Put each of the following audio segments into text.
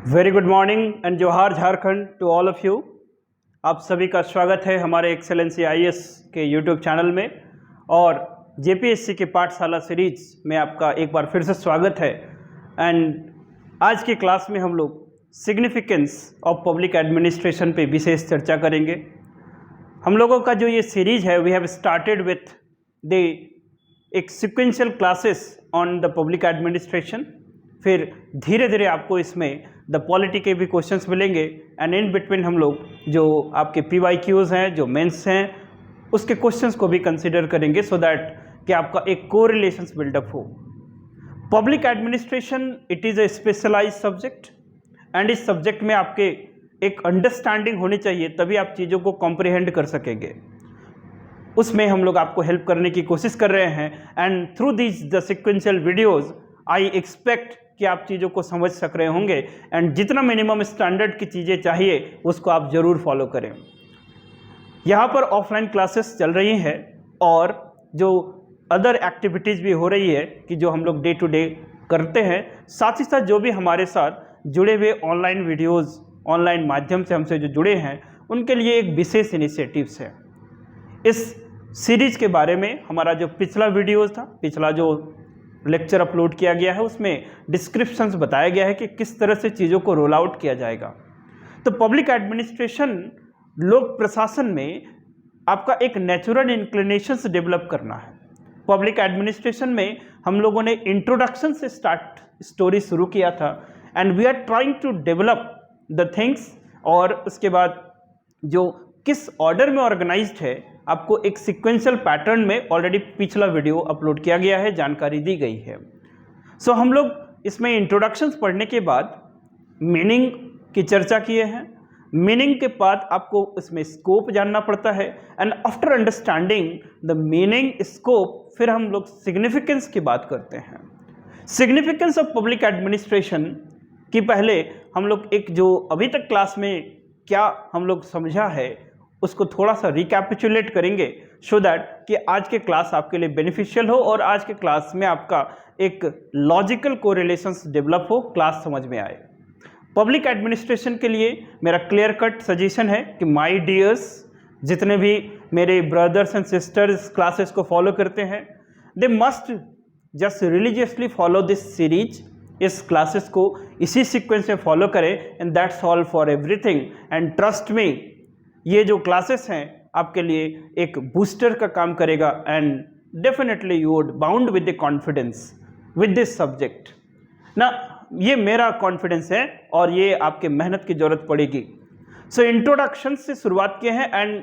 Very good morning and johar Jharkhand to all of you. आप सभी का स्वागत है हमारे एक्सेलेंसी आईएएस के यूट्यूब चैनल में और जेपीएससी के पाठशाला सीरीज में आपका एक बार फिर से स्वागत है। एंड आज की क्लास में हम लोग सिग्निफिकेंस ऑफ पब्लिक एडमिनिस्ट्रेशन पे विशेष चर्चा करेंगे। हम लोगों का जो ये सीरीज है we have started with the एक sequential classes on the public administration, फिर धीरे धीरे आपको इसमें द पॉलिटी के भी क्वेश्चंस मिलेंगे एंड इन बिटवीन हम लोग जो आपके PYQs हैं, जो मेंस हैं, उसके क्वेश्चंस को भी कंसीडर करेंगे सो दैट कि आपका एक कोरिलेशंस बिल्डअप हो। Public administration it is a specialised subject and इस सब्जेक्ट में आपके एक अंडरस्टैंडिंग होनी चाहिए, तभी आप चीज़ों को कॉम्प्रिहेंड कर सकेंगे। उसमें हम लोग आपको हेल्प करने की कोशिश कर रहे हैं and through these the sequential videos I expect कि आप चीज़ों को समझ सक रहे होंगे एंड जितना मिनिमम स्टैंडर्ड की चीज़ें चाहिए उसको आप ज़रूर फॉलो करें। यहाँ पर ऑफलाइन क्लासेस चल रही हैं और जो अदर एक्टिविटीज़ भी हो रही है कि जो हम लोग डे टू डे करते हैं, साथ ही साथ जो भी हमारे साथ जुड़े हुए ऑनलाइन वीडियोज़ ऑनलाइन माध्यम से हमसे जो जुड़े हैं उनके लिए एक विशेष इनिशिएटिव्स है। इस सीरीज के बारे में हमारा जो पिछला वीडियोज़ था, पिछला जो लेक्चर अपलोड किया गया है, उसमें डिस्क्रिप्शंस बताया गया है कि किस तरह से चीज़ों को रोल आउट किया जाएगा। तो पब्लिक एडमिनिस्ट्रेशन लोक प्रशासन में आपका एक नेचुरल इंक्लिनेशंस डेवलप करना है। पब्लिक एडमिनिस्ट्रेशन में हम लोगों ने इंट्रोडक्शन से स्टार्ट स्टोरी शुरू किया था and we are trying to develop the things, और उसके बाद जो किस ऑर्डर में ऑर्गेनाइज्ड है आपको एक सीक्वेंशियल पैटर्न में ऑलरेडी पिछला वीडियो अपलोड किया गया है, जानकारी दी गई है। सो हम लोग इसमें इंट्रोडक्शंस पढ़ने के बाद मीनिंग की चर्चा किए हैं। मीनिंग के बाद आपको इसमें स्कोप जानना पड़ता है and after understanding the meaning scope फिर हम लोग सिग्निफिकेंस की बात करते हैं। सिग्निफिकेंस ऑफ पब्लिक एडमिनिस्ट्रेशन की पहले हम लोग एक जो अभी तक क्लास में क्या हम लोग समझा है उसको थोड़ा सा रिकैपिचुलेट करेंगे सो दैट कि आज के क्लास आपके लिए बेनिफिशियल हो और आज के क्लास में आपका एक लॉजिकल कोरिलेशंस डेवलप हो, क्लास समझ में आए। पब्लिक एडमिनिस्ट्रेशन के लिए मेरा क्लियर कट सजेशन है कि माय डियर्स, जितने भी मेरे ब्रदर्स एंड सिस्टर्स क्लासेस को फॉलो करते हैं, they must just religiously follow this series. इस क्लासेस को इसी सीक्वेंस में फॉलो करें and that's all for everything. And trust me, ये जो क्लासेस हैं आपके लिए एक बूस्टर का काम करेगा and definitely you would bound with the confidence with this subject ना। ये मेरा कॉन्फिडेंस है और ये आपके मेहनत की ज़रूरत पड़ेगी। सो इंट्रोडक्शन से शुरुआत किए हैं एंड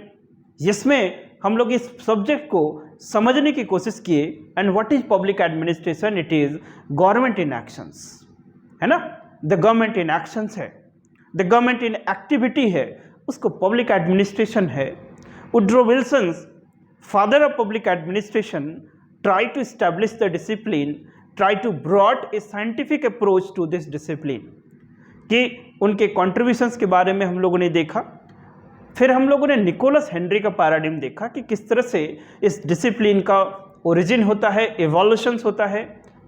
जिसमें हम लोग इस सब्जेक्ट को समझने की कोशिश किए। And what is public administration? It is government in actions, है ना। द गवर्नमेंट इन एक्शंस है, द गवर्नमेंट इन एक्टिविटी है, उसको पब्लिक एडमिनिस्ट्रेशन है। Woodrow Wilson, father of public administration, try to establish the discipline, try to broad a scientific approach to this discipline, कि उनके contributions के बारे में हम लोगों ने देखा। फिर हम लोगों ने निकोलस हेनरी का पैराडिम देखा कि किस तरह से इस डिसिप्लिन का ओरिजिन होता है, एवोल्यूशंस होता है,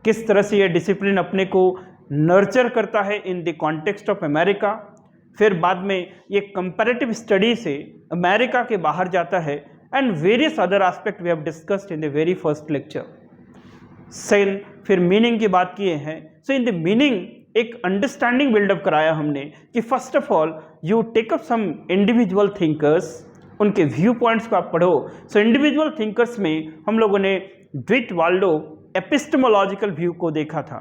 किस तरह से ये डिसिप्लिन अपने को नर्चर करता है इन द कॉन्टेक्स्ट ऑफ अमेरिका। फिर बाद में ये कंपैरेटिव स्टडी से अमेरिका के बाहर जाता है and various other aspect we have discussed in the very first lecture. सेन फिर मीनिंग की बात किए हैं। सो इन द मीनिंग एक अंडरस्टैंडिंग बिल्डअप कराया हमने कि first of all you take up some individual thinkers, उनके व्यू पॉइंट्स को आप पढ़ो। सो इंडिविजुअल थिंकर्स में हम लोगों ने ड्विट वाल्डो एपिस्टेमोलॉजिकल व्यू को देखा था।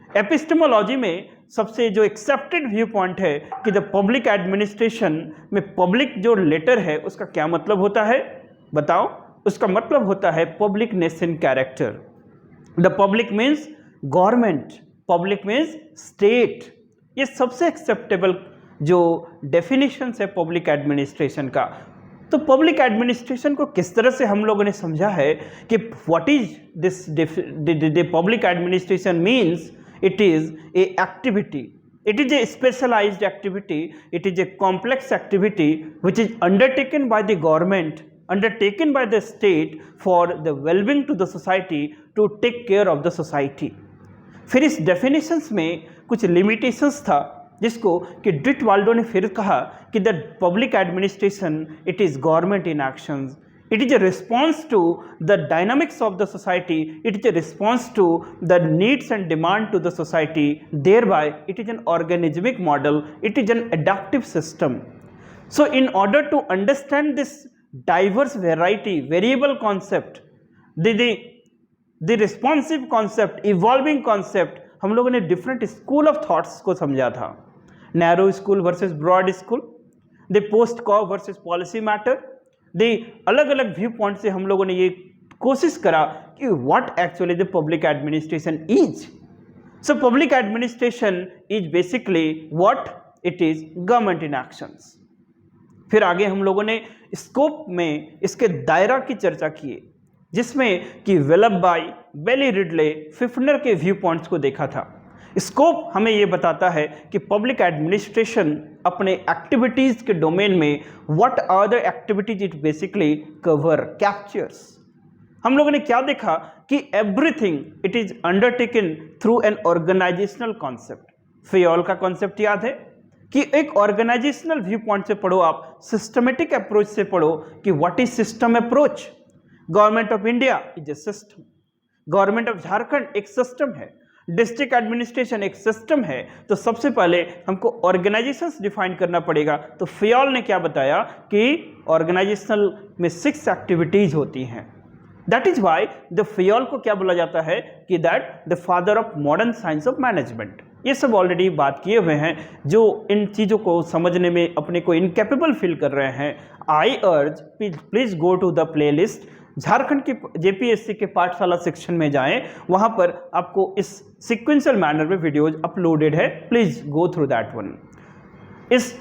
एपिस्टेमोलॉजी में सबसे जो एक्सेप्टेड व्यू पॉइंट है कि द पब्लिक एडमिनिस्ट्रेशन में पब्लिक जो लेटर है उसका क्या मतलब होता है, बताओ। उसका मतलब होता है publicness in character. The public means government, public means state. ये सबसे एक्सेप्टेबल जो डेफिनेशन है पब्लिक एडमिनिस्ट्रेशन का। तो पब्लिक एडमिनिस्ट्रेशन को किस तरह से हम लोगों ने समझा है कि what is this the public administration means? It is a activity, it is a specialized activity, it is a complex activity which is undertaken by the government, undertaken by the state for the well-being to the society, to take care of the society। फिर इस definitions में कुछ limitations था जिसको कि डिटवाल्डो ने फिर कहा कि the public administration it is government in actions, it is a response to the dynamics of the society, it is a response to the needs and demand to the society, thereby it is an organismic model, it is an adaptive system. So in order to understand this diverse variety variable concept, the responsive concept, evolving concept, हम लोगों ने different school of thoughts को समझा था, narrow school versus broad school, the post core versus policy matter, the अलग अलग view point से हम लोगों ने ये कोशिश करा कि what actually the public administration is. So public administration is basically what it is government in actions. फिर आगे हम लोगों ने स्कोप में इसके दायरा की चर्चा की, जिसमें कि वेलबाई, बेली रिडले, फिफनर के व्यू पॉइंट्स को देखा था. स्कोप हमें ये बताता है कि पब्लिक एडमिनिस्ट्रेशन अपने एक्टिविटीज़ के डोमेन में what are the activities it basically cover captures. हम लोगों ने क्या देखा कि everything it is undertaken through an organizational concept. Fayol का कॉन्सेप्ट याद है कि एक ऑर्गेनाइजेशनल व्यू पॉइंट से पढ़ो, आप सिस्टमेटिक अप्रोच से पढ़ो कि what is system approach. Government of India is a system, government of Jharkhand एक सिस्टम है, डिस्ट्रिक्ट एडमिनिस्ट्रेशन एक सिस्टम है. तो सबसे पहले हमको ऑर्गेनाइजेशंस डिफाइन करना पड़ेगा. तो फियोल ने क्या बताया कि ऑर्गेनाइजेशनल में 6 एक्टिविटीज होती हैं. दैट इज वाई द फियोल को क्या बोला जाता है कि that the father of modern science of management. ये सब ऑलरेडी बात किए हुए हैं. जो इन चीज़ों को समझने में अपने को इनकेपेबल फील कर रहे हैं, I urge please go to the playlist लिस्ट. झारखंड के जेपीएससी के पाठशाला सेक्शन में जाएं, वहां पर आपको इस सिक्वेंशियल मैनर में वीडियोज अपलोडेड है, please go through that one. इस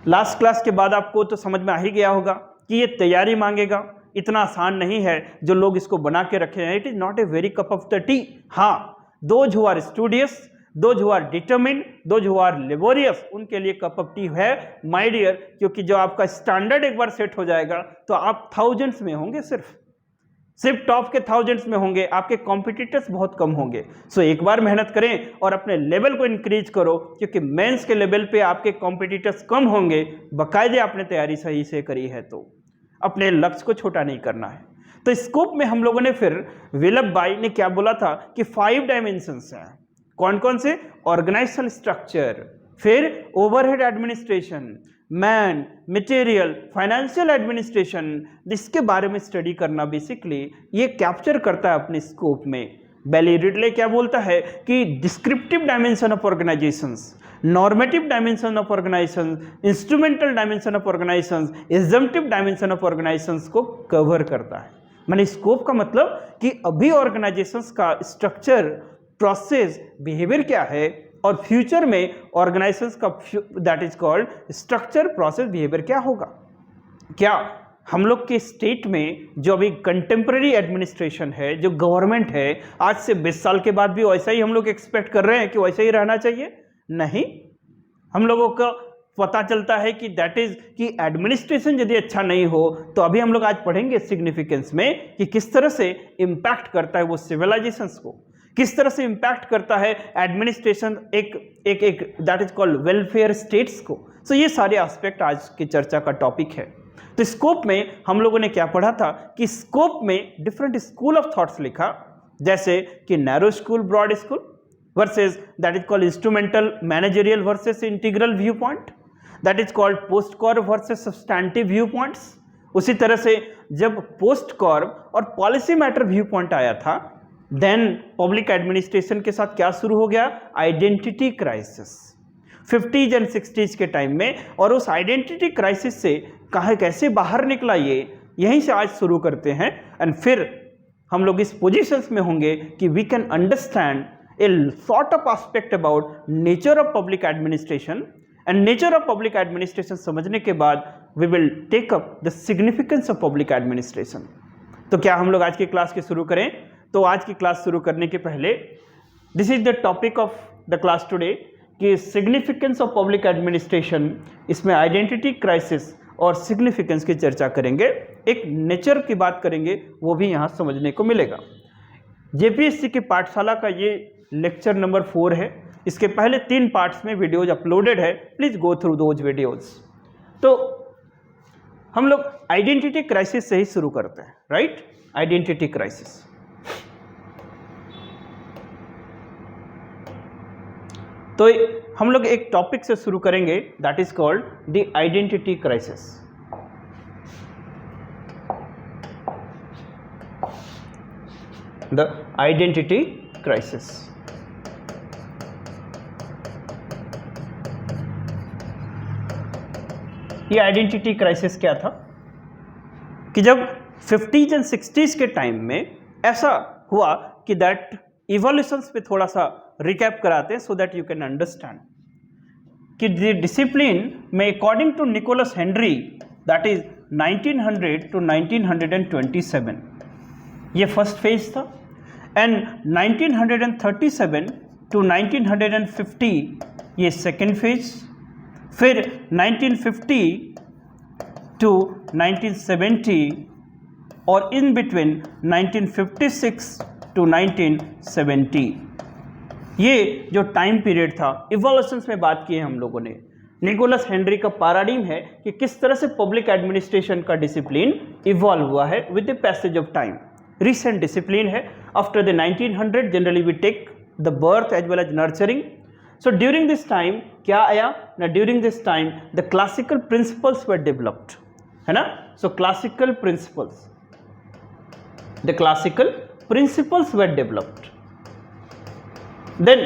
लास्ट क्लास के बाद आपको तो समझ में आ ही गया होगा कि ये तैयारी मांगेगा, इतना आसान नहीं है जो लोग इसको बना के रखे हैं. It is not a very cup of the tea. हाँ, those who are studious, those who are determined, those who are laborious, उनके लिए कप ऑफ टी है माय डियर. क्योंकि जो आपका स्टैंडर्ड एक बार सेट हो जाएगा तो आप थाउजेंड्स में होंगे, सिर्फ टॉप के थाउजेंड्स में होंगे, आपके कॉम्पिटिटर्स बहुत कम होंगे. सो एक बार मेहनत करें और अपने लेवल को इंक्रीज करो, क्योंकि मेंस के लेवल पे आपके कॉम्पिटिटर्स कम होंगे. बाकायदे आपने तैयारी सही से करी है तो अपने लक्ष्य को छोटा नहीं करना है. तो स्कोप में हम लोगों ने फिर विलबाई ने क्या बोला था कि 5 डायमेंशंस हैं. कौन कौन से? ऑर्गेनाइजेशनल स्ट्रक्चर, फिर overhead administration, man, material, financial administration. इसके बारे में स्टडी करना बेसिकली ये कैप्चर करता है अपने स्कोप में. बेली रिडले क्या बोलता है कि descriptive dimension of organisations, normative dimension of organisations, instrumental dimension of organisations, exemptive dimension of organisations को कवर करता है. माने स्कोप का मतलब कि अभी ऑर्गेनाइजेशंस का स्ट्रक्चर, प्रोसेस, बिहेवियर क्या है, और फ्यूचर में ऑर्गेनाइजेशंस का that is called structure, process, behaviour क्या होगा. क्या हम लोग के स्टेट में जो अभी कंटेम्प्रेरी एडमिनिस्ट्रेशन है, जो गवर्नमेंट है, आज से 20 साल के बाद भी वैसा ही हम लोग एक्सपेक्ट कर रहे हैं कि वैसा ही रहना चाहिए? नहीं. हम लोगों को पता चलता है कि दैट इज कि एडमिनिस्ट्रेशन यदि अच्छा नहीं हो तो अभी हम लोग आज पढ़ेंगे सिग्निफिकेंस में कि किस तरह से इम्पैक्ट करता है वो सिविलाइजेशंस को, किस तरह से इम्पैक्ट करता है एडमिनिस्ट्रेशन एक that is called welfare states को. सो ये सारे एस्पेक्ट आज की चर्चा का टॉपिक है. तो स्कोप में हम लोगों ने क्या पढ़ा था कि स्कोप में डिफरेंट स्कूल ऑफ थॉट्स लिखा, जैसे कि narrow school, broad school versus that is called instrumental managerial versus integral view point, that is called POSDCORB versus substantive view points. उसी तरह से जब पोस्ट कॉर्प और पॉलिसी मैटर व्यू पॉइंट आया था, देन पब्लिक एडमिनिस्ट्रेशन के साथ क्या शुरू हो गया? Identity crisis 50s and 60s के टाइम में. और उस आइडेंटिटी क्राइसिस से कैसे बाहर निकला, ये यहीं से आज शुरू करते हैं. एंड फिर हम लोग इस पोजीशंस में होंगे कि we can understand a sort of aspect about nature of public administration. And nature of public administration समझने के बाद we will take up the significance of public administration. तो क्या हम लोग आज की क्लास के शुरू करें? तो आज की क्लास शुरू करने के पहले this is the topic of the class today कि सिग्निफिकेंस ऑफ पब्लिक एडमिनिस्ट्रेशन. इसमें आइडेंटिटी क्राइसिस और सिग्निफिकेंस की चर्चा करेंगे, एक नेचर की बात करेंगे, वो भी यहाँ समझने को मिलेगा. जेपीएससी की पाठशाला का ये लेक्चर नंबर 4 है। इसके पहले 3 पार्ट्स में वीडियोज अपलोडेड है, please go through those videos. तो हम लोग आइडेंटिटी क्राइसिस से ही शुरू करते हैं, राइट? Identity crisis. तो हम लोग एक टॉपिक से शुरू करेंगे, that is called the identity crisis. The identity crisis. ये आइडेंटिटी क्राइसिस क्या था कि जब 50s एंड 60s के टाइम में ऐसा हुआ कि दैट इवोल्यूशंस पे थोड़ा सा रिकैप कराते हैं so that you can understand कि द डिसिप्लिन में according to Nicholas Henry that is 1900 to 1927 ये फर्स्ट फेज था, एंड 1937 टू 1950 ये सेकेंड फेज, फिर 1950 टू 1970 और इन बिटवीन 1956 टू 1970 ये जो टाइम पीरियड था इवोल्यूशंस में बात की है हम लोगों ने। निकोलस हेनरी का पैराडाइम है कि किस तरह से पब्लिक एडमिनिस्ट्रेशन का डिसिप्लिन इवॉल्व हुआ है with the passage of time. Recent discipline है, after the 1900 generally we take the birth as well as nurturing. So during this time क्या आया ना, during this time the classical principles were developed, है ना? So classical principles, the classical principles were developed. Then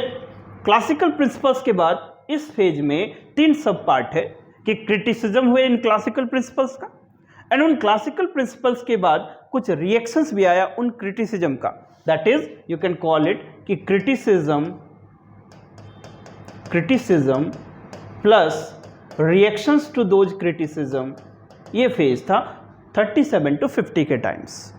classical principles के बाद इस phase में 3 सब पार्ट है कि क्रिटिसिज्म हुए इन क्लासिकल प्रिंसिपल्स का, एंड उन क्लासिकल प्रिंसिपल्स के बाद कुछ रिएक्शंस भी आया उन क्रिटिसिज्म का, that is you can call it कि criticism plus reactions to those criticism. ये फेज था 37 टू 50 के टाइम्स,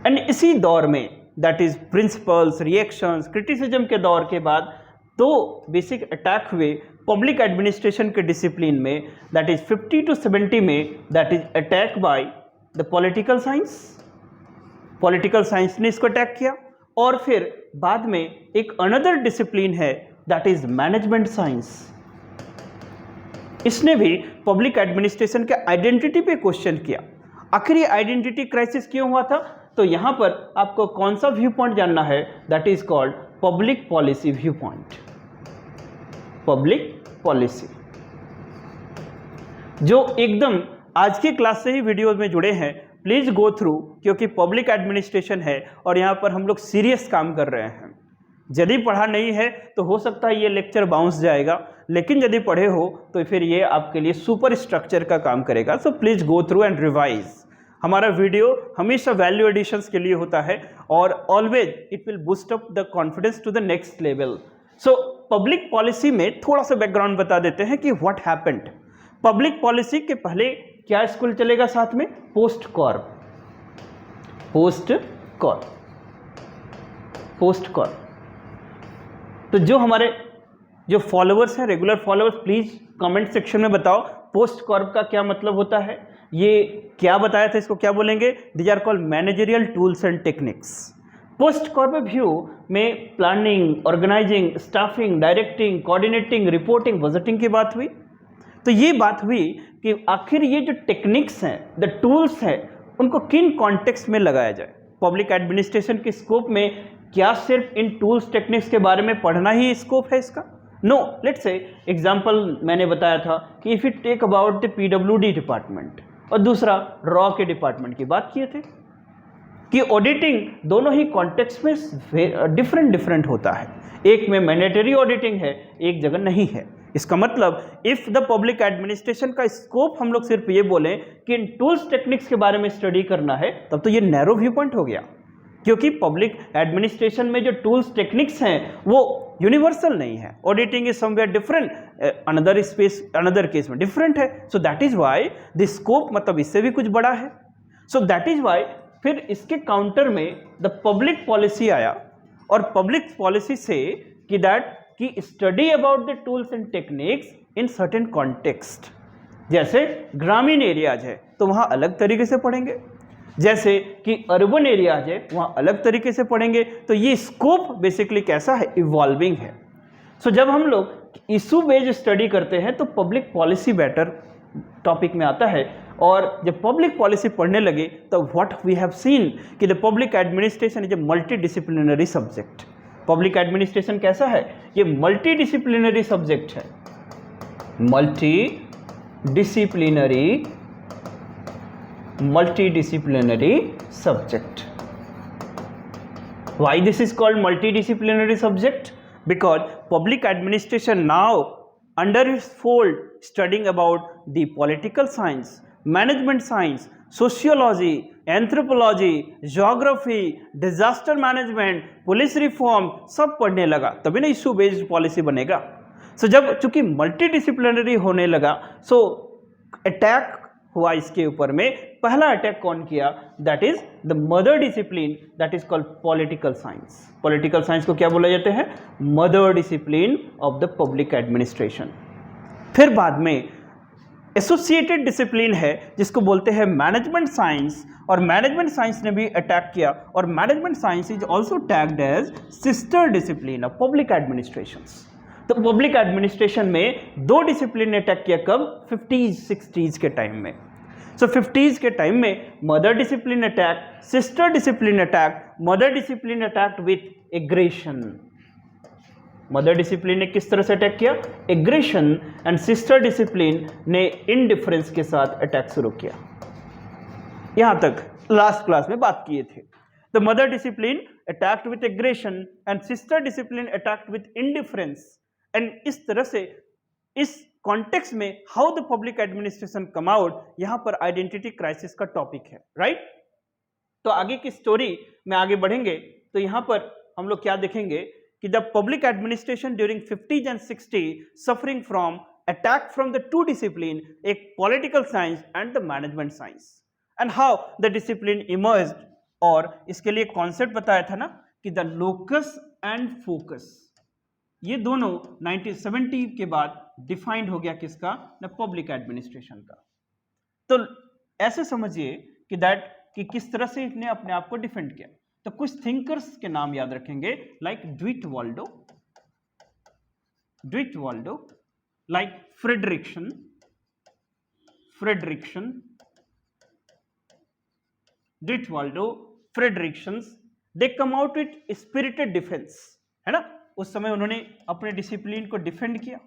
एंड इसी दौर में that is principles, reactions, criticism के दौर के बाद 2 बेसिक अटैक हुए पब्लिक एडमिनिस्ट्रेशन के डिसिप्लिन में, दैट इज 50 टू 70 में, that is attack by the political science. Political science ने इसको अटैक किया, और फिर बाद में एक अनदर डिसिप्लिन है दैट इज मैनेजमेंट साइंस। इसने भी पब्लिक एडमिनिस्ट्रेशन के आइडेंटिटी पे क्वेश्चन किया। आखिर ये आइडेंटिटी क्राइसिस क्यों हुआ था? तो यहां पर आपको कौन सा व्यू पॉइंट जानना है, that is called public policy view point. Public policy जो एकदम आज की क्लास से ही वीडियो में जुड़े हैं, प्लीज गो थ्रू, क्योंकि पब्लिक एडमिनिस्ट्रेशन है और यहां पर हम लोग सीरियस काम कर रहे हैं। यदि पढ़ा नहीं है तो हो सकता है ये लेक्चर बाउंस जाएगा, लेकिन यदि पढ़े हो तो फिर ये आपके लिए सुपर स्ट्रक्चर का काम करेगा। So please go through and revise. हमारा वीडियो हमेशा वैल्यू एडिशंस के लिए होता है और always it will boost up the confidence to the next level. So public policy में थोड़ा सा बैकग्राउंड बता देते हैं कि व्हाट हैपेंड। पब्लिक पॉलिसी के पहले क्या स्कूल चलेगा साथ में? Post Corp. Post Corp, post Corp. तो जो हमारे जो फॉलोअर्स हैं, regular followers, please comment section में बताओ पोस्ट कॉर्प का क्या मतलब होता है। ये क्या बताया था, इसको क्या बोलेंगे? These are called managerial tools and techniques. POSDCORB view में planning, organising, staffing, directing, coordinating, reporting, budgeting की बात हुई। तो ये बात हुई कि आखिर ये जो टेक्निक्स हैं, द टूल्स हैं, उनको किन कॉन्टेक्स्ट में लगाया जाए। पब्लिक एडमिनिस्ट्रेशन के स्कोप में क्या सिर्फ इन टूल्स टेक्निक्स के बारे में पढ़ना ही स्कोप है इसका? नो, लेट्स से एग्जाम्पल मैंने बताया था कि if you take about the PWD department और दूसरा रॉ के डिपार्टमेंट की बात किए थे कि ऑडिटिंग दोनों ही कॉन्टेक्स्ट में डिफरेंट होता है। एक में मैंडेटरी ऑडिटिंग है, एक जगह नहीं है। इसका मतलब इफ द पब्लिक एडमिनिस्ट्रेशन का स्कोप हम लोग सिर्फ ये बोलें कि इन टूल्स टेक्निक्स के बारे में स्टडी करना है, तब तो ये नैरो व्यू पॉइंट हो गया, क्योंकि पब्लिक एडमिनिस्ट्रेशन में जो टूल्स टेक्निक्स हैं वो यूनिवर्सल नहीं है। Auditing is somewhere different, another space, another case में डिफरेंट है। So that is why the scope मतलब इससे भी कुछ बड़ा है। सो दैट इज वाई फिर इसके काउंटर में द पब्लिक पॉलिसी आया, और पब्लिक पॉलिसी से कि दैट कि study about the tools and techniques in certain context. जैसे ग्रामीण एरियाज है तो वहाँ अलग तरीके से पढ़ेंगे, जैसे कि अर्बन एरियाज है वहाँ अलग तरीके से पढ़ेंगे। तो ये स्कोप बेसिकली कैसा है, इवॉल्विंग है। सो जब हम लोग इशू बेस्ड स्टडी करते हैं तो पब्लिक पॉलिसी बेटर टॉपिक में आता है। और जब पब्लिक पॉलिसी पढ़ने लगे तो व्हाट वी हैव सीन कि the public administration is a multi disciplinary subject. Public administration कैसा है, ये मल्टी डिसिप्लिनरी सब्जेक्ट है, multi disciplinary subject. Why this is called multidisciplinary subject? Because public administration now under its fold studying about the political science, management science, sociology, anthropology, geography, disaster management, police reform सब पढ़ने लगा, तभी ना issue based policy बनेगा। सो जब चूंकि multidisciplinary होने लगा सो अटैक हुआ इसके ऊपर में। पहला अटैक कौन किया, that is the mother discipline, that is called political science. Political science को क्या बोला जाता है, mother discipline of the public administration. फिर बाद में एसोसिएटेड डिसिप्लिन है जिसको बोलते हैं मैनेजमेंट साइंस, और मैनेजमेंट साइंस ने भी अटैक किया, और management science is also tagged as sister discipline of public administration. तो पब्लिक एडमिनिस्ट्रेशन में दो डिसिप्लिन ने अटैक किया, कब, 50s 60s के टाइम में। सो 50s के टाइम में mother discipline attack, sister discipline attack. Mother discipline attacked with aggression, mother discipline ने किस तरह से अटैक किया, एग्रेशन, एंड सिस्टर डिसिप्लिन ने इनडिफरेंस के साथ अटैक शुरू किया। यहां तक लास्ट क्लास में बात किए थे। The mother discipline attacked with aggression and sister discipline attacked with indifference. And इस तरह से इस कॉन्टेक्स्ट में how the public administration come out, यहां पर आइडेंटिटी क्राइसिस का टॉपिक है, राइट। तो आगे की स्टोरी में आगे बढ़ेंगे तो यहां पर हम लोग क्या देखेंगे कि the public administration during 50s and 60s suffering from attack from the two discipline, एक political science and the management science, and how the discipline emerged. और इसके लिए कॉन्सेप्ट बताया था ना कि द लोकस एंड फोकस, ये दोनों 1970 के बाद डिफाइंड हो गया किसका, न पब्लिक एडमिनिस्ट्रेशन का। तो ऐसे समझिए कि दैट कि किस तरह से इसने अपने आप को डिफेंड किया। तो कुछ थिंकर्स के नाम याद रखेंगे, like Dwight Waldo, like Frederickson, Dwight Waldo, Fredericksons, they come out with spirited defence, है ना। उस समय उन्होंने अपने डिसिप्लिन को डिफेंड किया।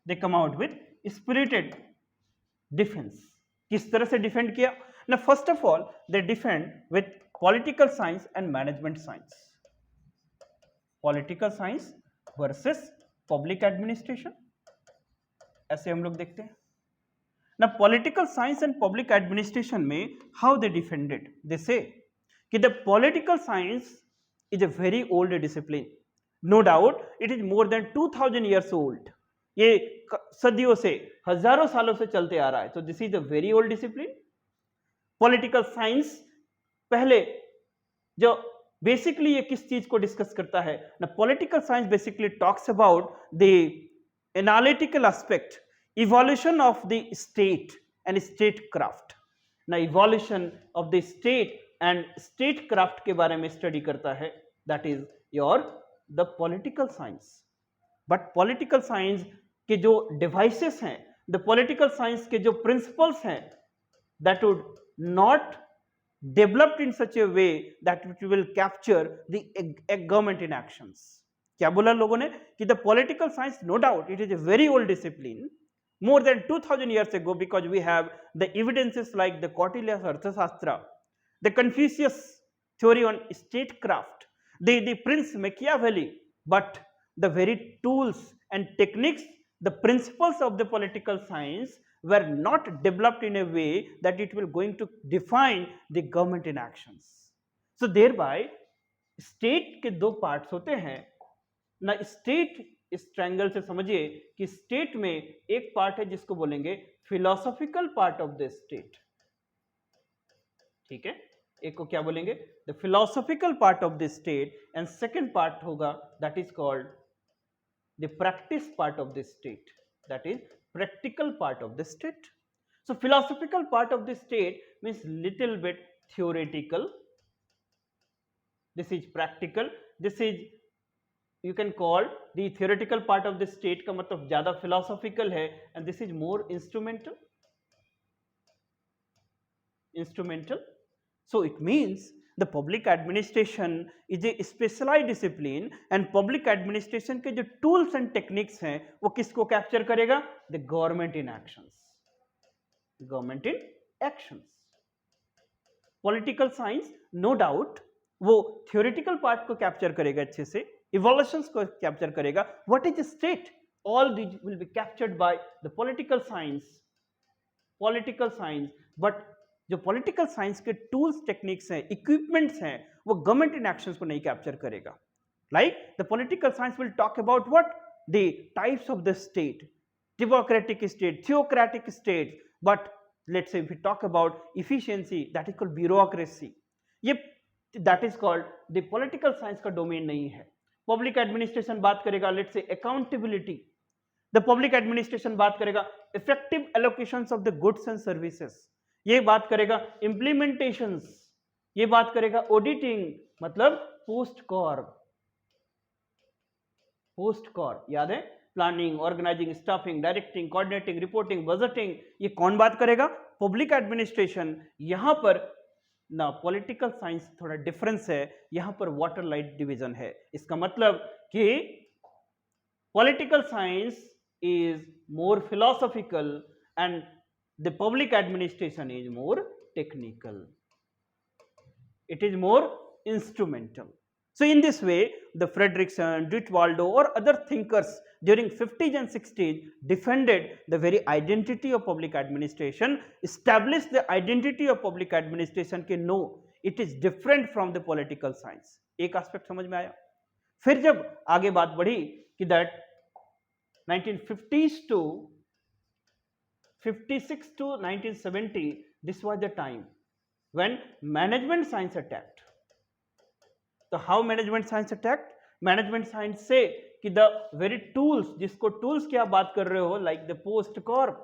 They come out with spirited defence. किस तरह से डिफेंड किया ना, first of all they defend with political science and management science, political science versus public administration, ऐसे हम लोग देखते हैं ना। Political science and public administration में how they defended, they say कि the political science is a very old discipline, no doubt it is more than 2000 years old, ये सदियों से, हजारों सालों से चलते आ रहा है। तो this is a very old discipline. Political science पहले जो बेसिकली ये किस चीज को डिस्कस करता है ना, political science basically talks about the analytical aspect, evolution of the state and statecraft ना, evolution of the state and statecraft के बारे में स्टडी करता है, that is your the political science. But political science के जो devices हैं, the political science के जो प्रिंसिपल्स हैं, that would not developed in such a way that it will capture the government in actions. क्या बोला लोगों ने कि the political science, no doubt it is a very old discipline, more than 2000 years ago, because we have the evidences like the Kautilya's Arthashastra, the Confucius theory on statecraft, the Prince Machiavelli, but the very tools and techniques, the principles of the political science were not developed in a way that it will going to define the government in actions. So thereby state के दो parts होते हैं ना। State इस triangle से समझिए कि state में एक पार्ट है जिसको बोलेंगे philosophical part of the state, ठीक है। एक को क्या बोलेंगे, the philosophical part of the state, and second part होगा that is called the practice part of the state, that is practical part of the state. So philosophical part of the state means little bit theoretical, this is practical, this is you can call the theoretical part of the state का मतलब ज़्यादा philosophical है, and this is more instrumental. So it means the public administration is a specialized discipline, and public administration के जो tools and techniques हैं वो किसको capture करेगा? The government in actions. Political science no doubt वो theoretical part को capture करेगा अच्छे से, evolutions को capture करेगा, what is the state, all these will be captured by the political science, but जो पॉलिटिकल साइंस के टूल्स टेक्निक्स हैं, इक्विपमेंट्स हैं, वो गवर्नमेंट इन एक्शंस को नहीं कैप्चर करेगा. Like the political science will talk about what the types of the state, democratic state, theocratic state, but let's say if we talk about efficiency, that is called bureaucracy. ये that is called the political science का domain नहीं है. Public administration बात करेगा let's say accountability, the public administration बात करेगा effective allocations of the goods and services, ये बात करेगा इम्प्लीमेंटेशंस, ये बात करेगा ऑडिटिंग, मतलब पोस्ट कॉर याद है, planning, organising, staffing, directing, coordinating, reporting, budgeting, ये कौन बात करेगा? Public administration. यहां पर ना पॉलिटिकल साइंस थोड़ा डिफरेंस है, यहां पर वाटर लाइट डिवीजन है. इसका मतलब कि political science is more philosophical and the public administration is more technical, it is more instrumental. So in this way the Frederickson, Duitwaldo or other thinkers during 50s and 60s defended the very identity of public administration, established the identity of public administration कि no, it is different from the political science. एक aspect समझ में आया. फिर जब आगे बात बढ़ी कि that 1950s to 56 to 1970, this was the time when management science attacked. So how management science attacked? Management science say कि the very tools, जिसको tools की आप बात कर रहे हो, like the post corp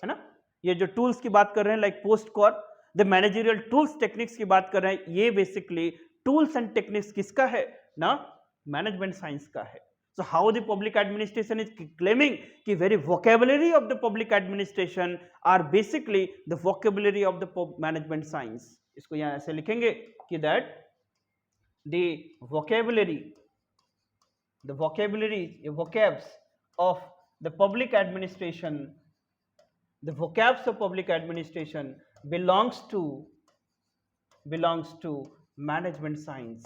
है ना, ये जो tools की बात कर रहे हैं like post corp, the managerial tools techniques की बात कर रहे हैं, ये basically tools and techniques किसका है ना? management science का है. So how the public administration is claiming कि very vocabulary of the public administration are basically the vocabulary of the management science. इसको यहाँ ऐसे लिखेंगे कि that the vocabs of the public administration, the vocabs of public administration belongs to management science.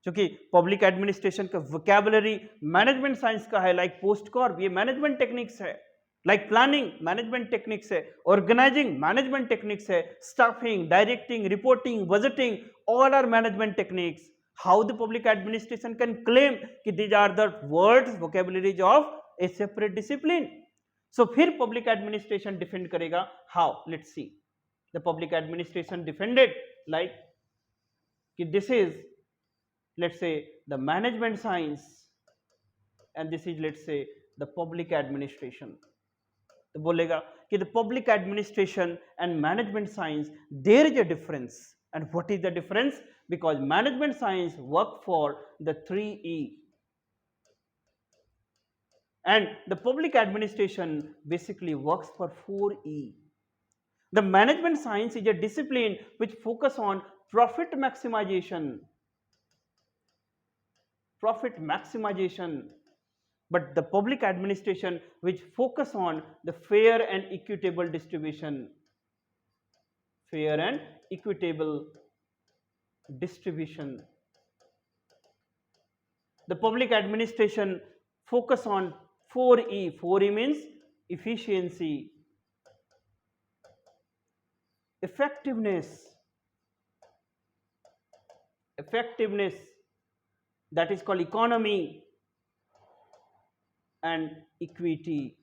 क्योंकि public administration का vocabulary management science का है, like POSDCORB ये मैनेजमेंट टेक्निक्स है, लाइक प्लानिंग मैनेजमेंट टेक्निक्स है, ऑर्गेनाइजिंग मैनेजमेंट टेक्निक्स है, staffing, directing, reporting, budgeting, all are management techniques. How the public administration can claim कि these are the words vocabularies of a separate discipline. So फिर public administration defend करेगा. How? Let's see. The public administration defended like कि this is let's say the management science and this is let's say the public administration. तो बोलेगा कि the public administration and management science there is a difference. And what is the difference? Because management science work for the 3E and the public administration basically works for 4E. The management science is a discipline which focus on profit maximization, but the public administration which focus on the fair and equitable distribution. The public administration focus on 4E. 4E means efficiency, effectiveness, that is called economy and equity.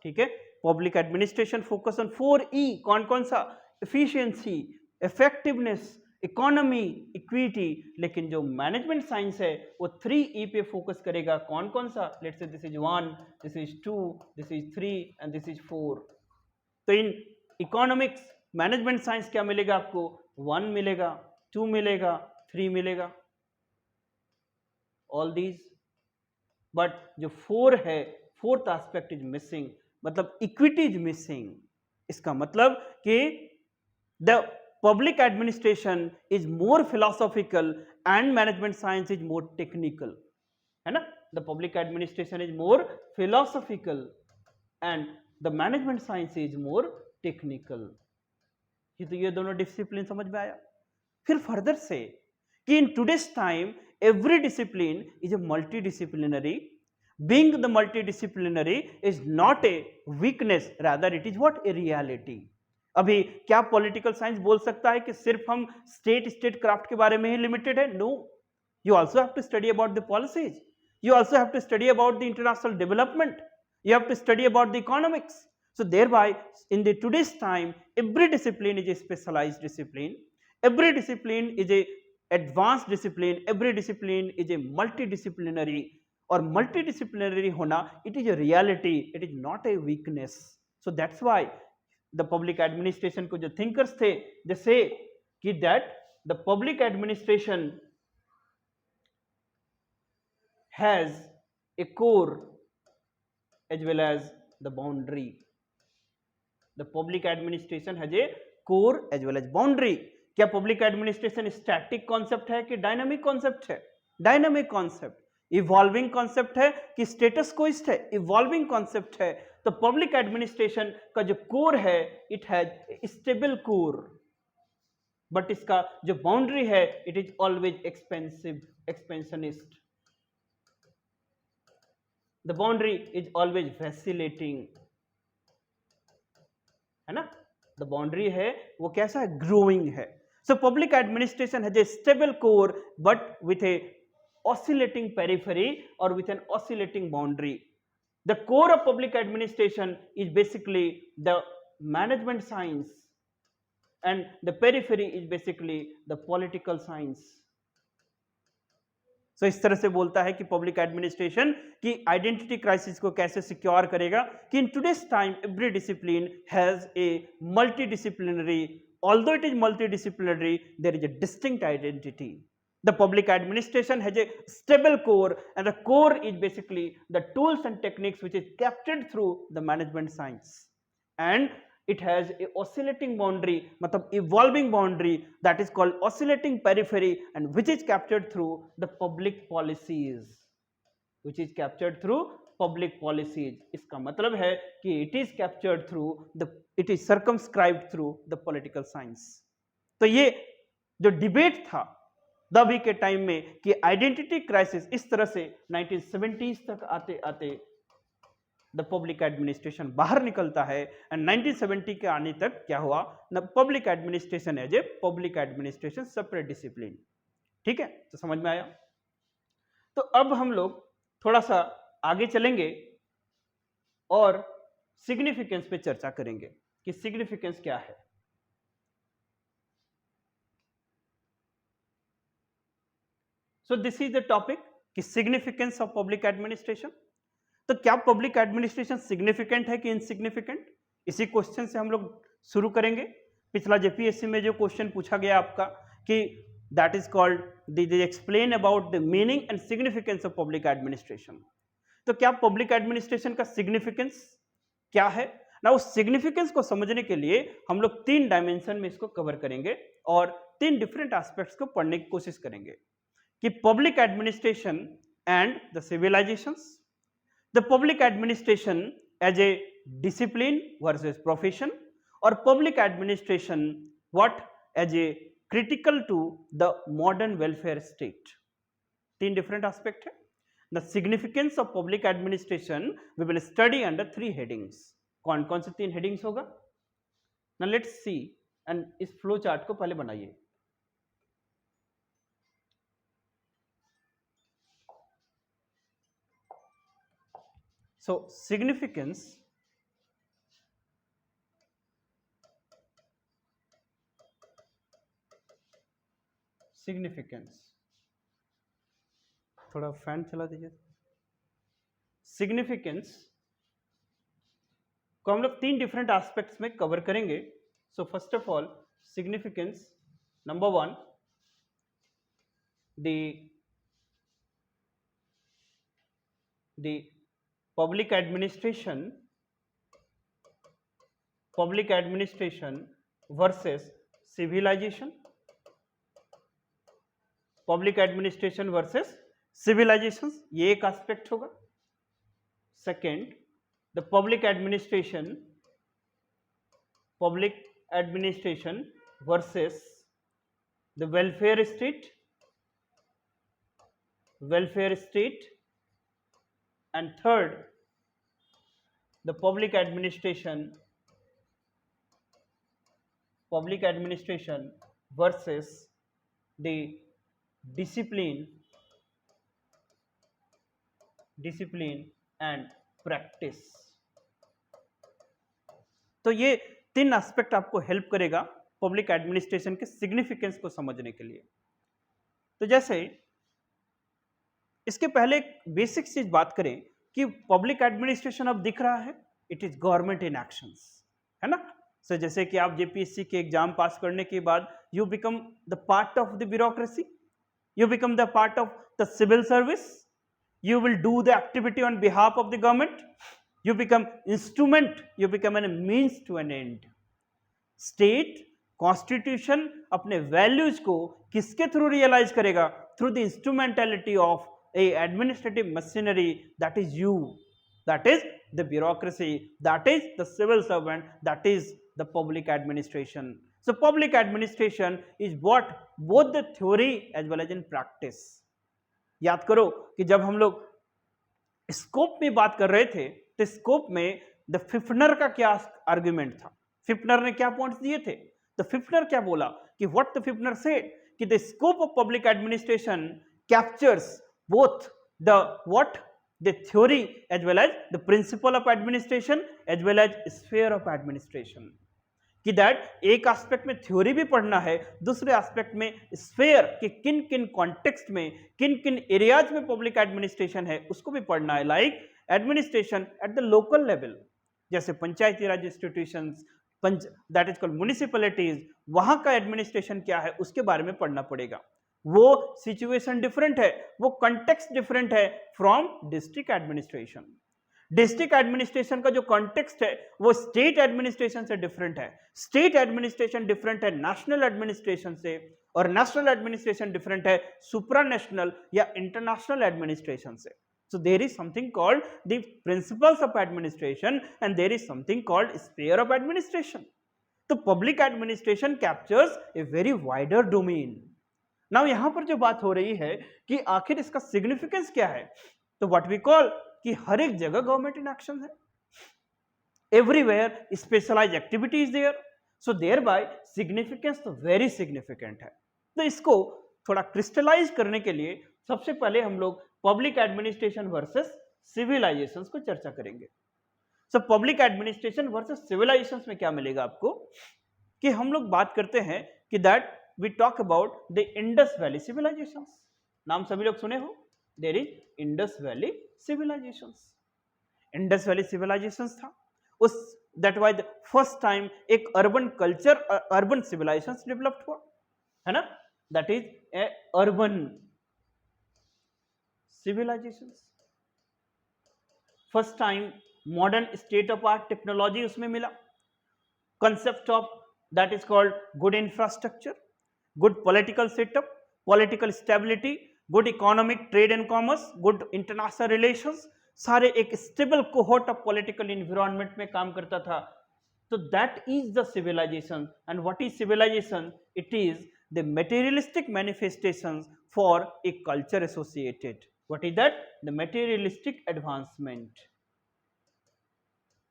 ठीक है, public administration focus on 4E. कौन कौन सा? Efficiency, effectiveness economy, equity. लेकिन जो management science है वो 3E पे फोकस करेगा। कौन कौन सा? Let's say this is 1, this is 2, this is 3 and this is 4। तो इन इकोनॉमिक्स मैनेजमेंट साइंस क्या मिलेगा आपको? 1 मिलेगा, 2 मिलेगा, 3 मिलेगा, ऑल दीज। बट जो 4 है, फोर्थ एस्पेक्ट इज मिसिंग, मतलब इक्विटी इज मिसिंग। इसका मतलब कि the public administration is more philosophical and management science is more technical, है ना? The public administration is more philosophical and the management science is more technical. ये दोनों discipline समझ में आया। फिर फर्दर से कि in today's time every discipline is a multidisciplinary. Being the multidisciplinary is not a weakness, rather it is what? A reality. अभी क्या पॉलिटिकल साइंस बोल सकता है कि सिर्फ हम स्टेट क्राफ्ट के बारे में ही लिमिटेड है? No, you also have to study about the policies, you also have to study about the international development, you have to study about the economics. So thereby in the today's time every discipline is a specialized discipline, every discipline is a advanced discipline, every discipline is a multidisciplinary, और multidisciplinary होना it is a reality, it is not a weakness. So that's why the public administration को जो thinkers थे they say कि that the public administration has a core as well as the boundary. The public administration has a core as well as boundary. क्या public administration static concept है कि dynamic concept है? Dynamic concept. Evolving concept है कि status कोइस्ट है? Evolving concept है। तो public administration का जो कोर है it has stable core, but इसका जो बाउंड्री है it is always expansionist. The boundary is always vacillating, है ना? The boundary है वो कैसा है? Growing है। So public administration has a stable core but with a oscillating periphery or with an oscillating boundary. The core of public administration is basically the management science and the periphery is basically the political science. तो इस तरह से बोलता है कि public administration की identity crisis को कैसे सिक्योर करेगा कि in today's time every discipline has a multidisciplinary, although it is multidisciplinary there is a distinct identity. The public administration has a stable core and the core is basically the tools and techniques which is captured through the management science, and it has a oscillating boundary, matlab evolving boundary, that is called oscillating periphery, and which is captured through the public policies, which is captured through public policies. इसका मतलब है कि it is captured through the, it is circumscribed through the political science. तो ये जो debate था दबी के टाइम में कि आइडेंटिटी क्राइसिस, इस तरह से 1970s तक आते आते द पब्लिक एडमिनिस्ट्रेशन बाहर निकलता है एंड 1970 के आने तक क्या हुआ? न public administration as a public administration separate discipline. ठीक है, तो समझ में आया? तो अब हम लोग थोड़ा सा आगे चलेंगे और सिग्निफिकेंस पे चर्चा करेंगे कि सिग्निफिकेंस क्या है. So this is the topic कि significance of public administration. तो क्या पब्लिक एडमिनिस्ट्रेशन सिग्निफिकेंट है कि इनसिग्निफिकेंट? इसी क्वेश्चन से हम लोग शुरू करेंगे. पिछला जेपीएससी में जो क्वेश्चन पूछा गया आपका कि that is called they explain about the meaning and significance of public administration. तो क्या पब्लिक एडमिनिस्ट्रेशन का सिग्निफिकेंस क्या है ना? उस सिग्निफिकेंस को समझने के लिए हम लोग 3 डायमेंशन में इसको कवर करेंगे और 3 डिफरेंट एस्पेक्ट्स को पढ़ने की कोशिश करेंगे कि public administration and the civilisations, the public administration as a discipline versus profession, और public administration what as a critical to the modern welfare state. 3 different aspect है. The significance of public administration we will study under 3 headings. कौन कौन से 3 headings होगा ना? Let's see. And इस flow chart को पहले बनाइए. So significance सिग्निफिकेंस, थोड़ा फैन चला दीजिए। सिग्निफिकेंस को हम लोग 3 डिफरेंट एस्पेक्ट्स में कवर करेंगे। So first of all significance, number 1 the public administration versus civilization, public administration versus civilisation, ये एक एस्पेक्ट होगा। Second, the public administration versus the welfare state, and third, the public administration versus the discipline and practice। तो ये 3 aspect आपको help करेगा public administration के significance को समझने के लिए। तो जैसे इसके पहले एक बेसिक चीज बात करें कि पब्लिक एडमिनिस्ट्रेशन अब दिख रहा है, it is government in actions, है ना। सो जैसे कि आप जेपीएससी के एग्जाम पास करने के बाद you become the part of the bureaucracy, you become the part of the civil service, you will do the activity on behalf of the government, you become instrument, you become a means to an end। State constitution अपने values को किसके through realise करेगा? Through the instrumentality of a administrative machinery, that is you, that is the bureaucracy, that is the civil servant, that is the public administration. So public administration is what both the theory as well as in practice. याद करो कि जब हम लोग scope में बात कर रहे थे तो स्कोप में द फिफ्नर का क्या आर्गुमेंट था, फिफ्नर ने क्या पॉइंट्स दिए थे? तो फिफ्नर क्या बोला कि व्हाट द फिफ्नर सेड कि the scope of public administration captures both the what the theory as well as the principle of administration as well as sphere of administration. कि दैट एक एस्पेक्ट में थ्योरी भी पढ़ना है, दूसरे aspect में sphere कि किन किन कॉन्टेक्स्ट में, किन किन एरियाज में पब्लिक एडमिनिस्ट्रेशन है उसको भी पढ़ना है। Like administration at the local level, जैसे Panchayati Raj institutions, that is called municipalities, वहां का एडमिनिस्ट्रेशन क्या है उसके बारे में पढ़ना पड़ेगा। वो सिचुएशन डिफरेंट है, वो कॉन्टेक्स्ट डिफरेंट है from district administration. District administration का जो कॉन्टेक्स्ट है वो स्टेट एडमिनिस्ट्रेशन से डिफरेंट है, स्टेट एडमिनिस्ट्रेशन डिफरेंट है नेशनल एडमिनिस्ट्रेशन से, और नेशनल एडमिनिस्ट्रेशन डिफरेंट है सुप्रानेशनल या इंटरनेशनल एडमिनिस्ट्रेशन से। So there is something called the principles of administration and there is something called sphere of administration. तो public administration captures a very wider domain. Now यहाँ पर जो बात हो रही है कि आखिर इसका significance क्या है, तो what we call कि हर एक जगह गवर्नमेंट इन एक्शन है, everywhere specialise activity is there, so there by significance तो वेरी सिग्निफिकेंट है। तो इसको थोड़ा क्रिस्टलाइज करने के लिए सबसे पहले हम लोग पब्लिक एडमिनिस्ट्रेशन वर्सेस सिविलाइजेशन को चर्चा करेंगे। So public administration versus civilisation में क्या मिलेगा आपको कि हम लोग बात करते हैं कि that we talk about the Indus valley civilisation. नाम सभी लोग सुने हो, there is Indus Valley civilisations. Indus Valley civilisations था उस, that was the first time एक urban culture, urban civilisations developed हुआ, है ना, that is a urban civilisations. First time modern state of art technology उसमें मिला, concept of that is called good infrastructure, good political setup, political stability, good economic, trade and commerce, good international relations, सारे एक stable cohort of political environment में काम करता था। तो that is the civilisation. And what is civilisation? It is the materialistic manifestations for a culture associated. What is that? The materialistic advancement,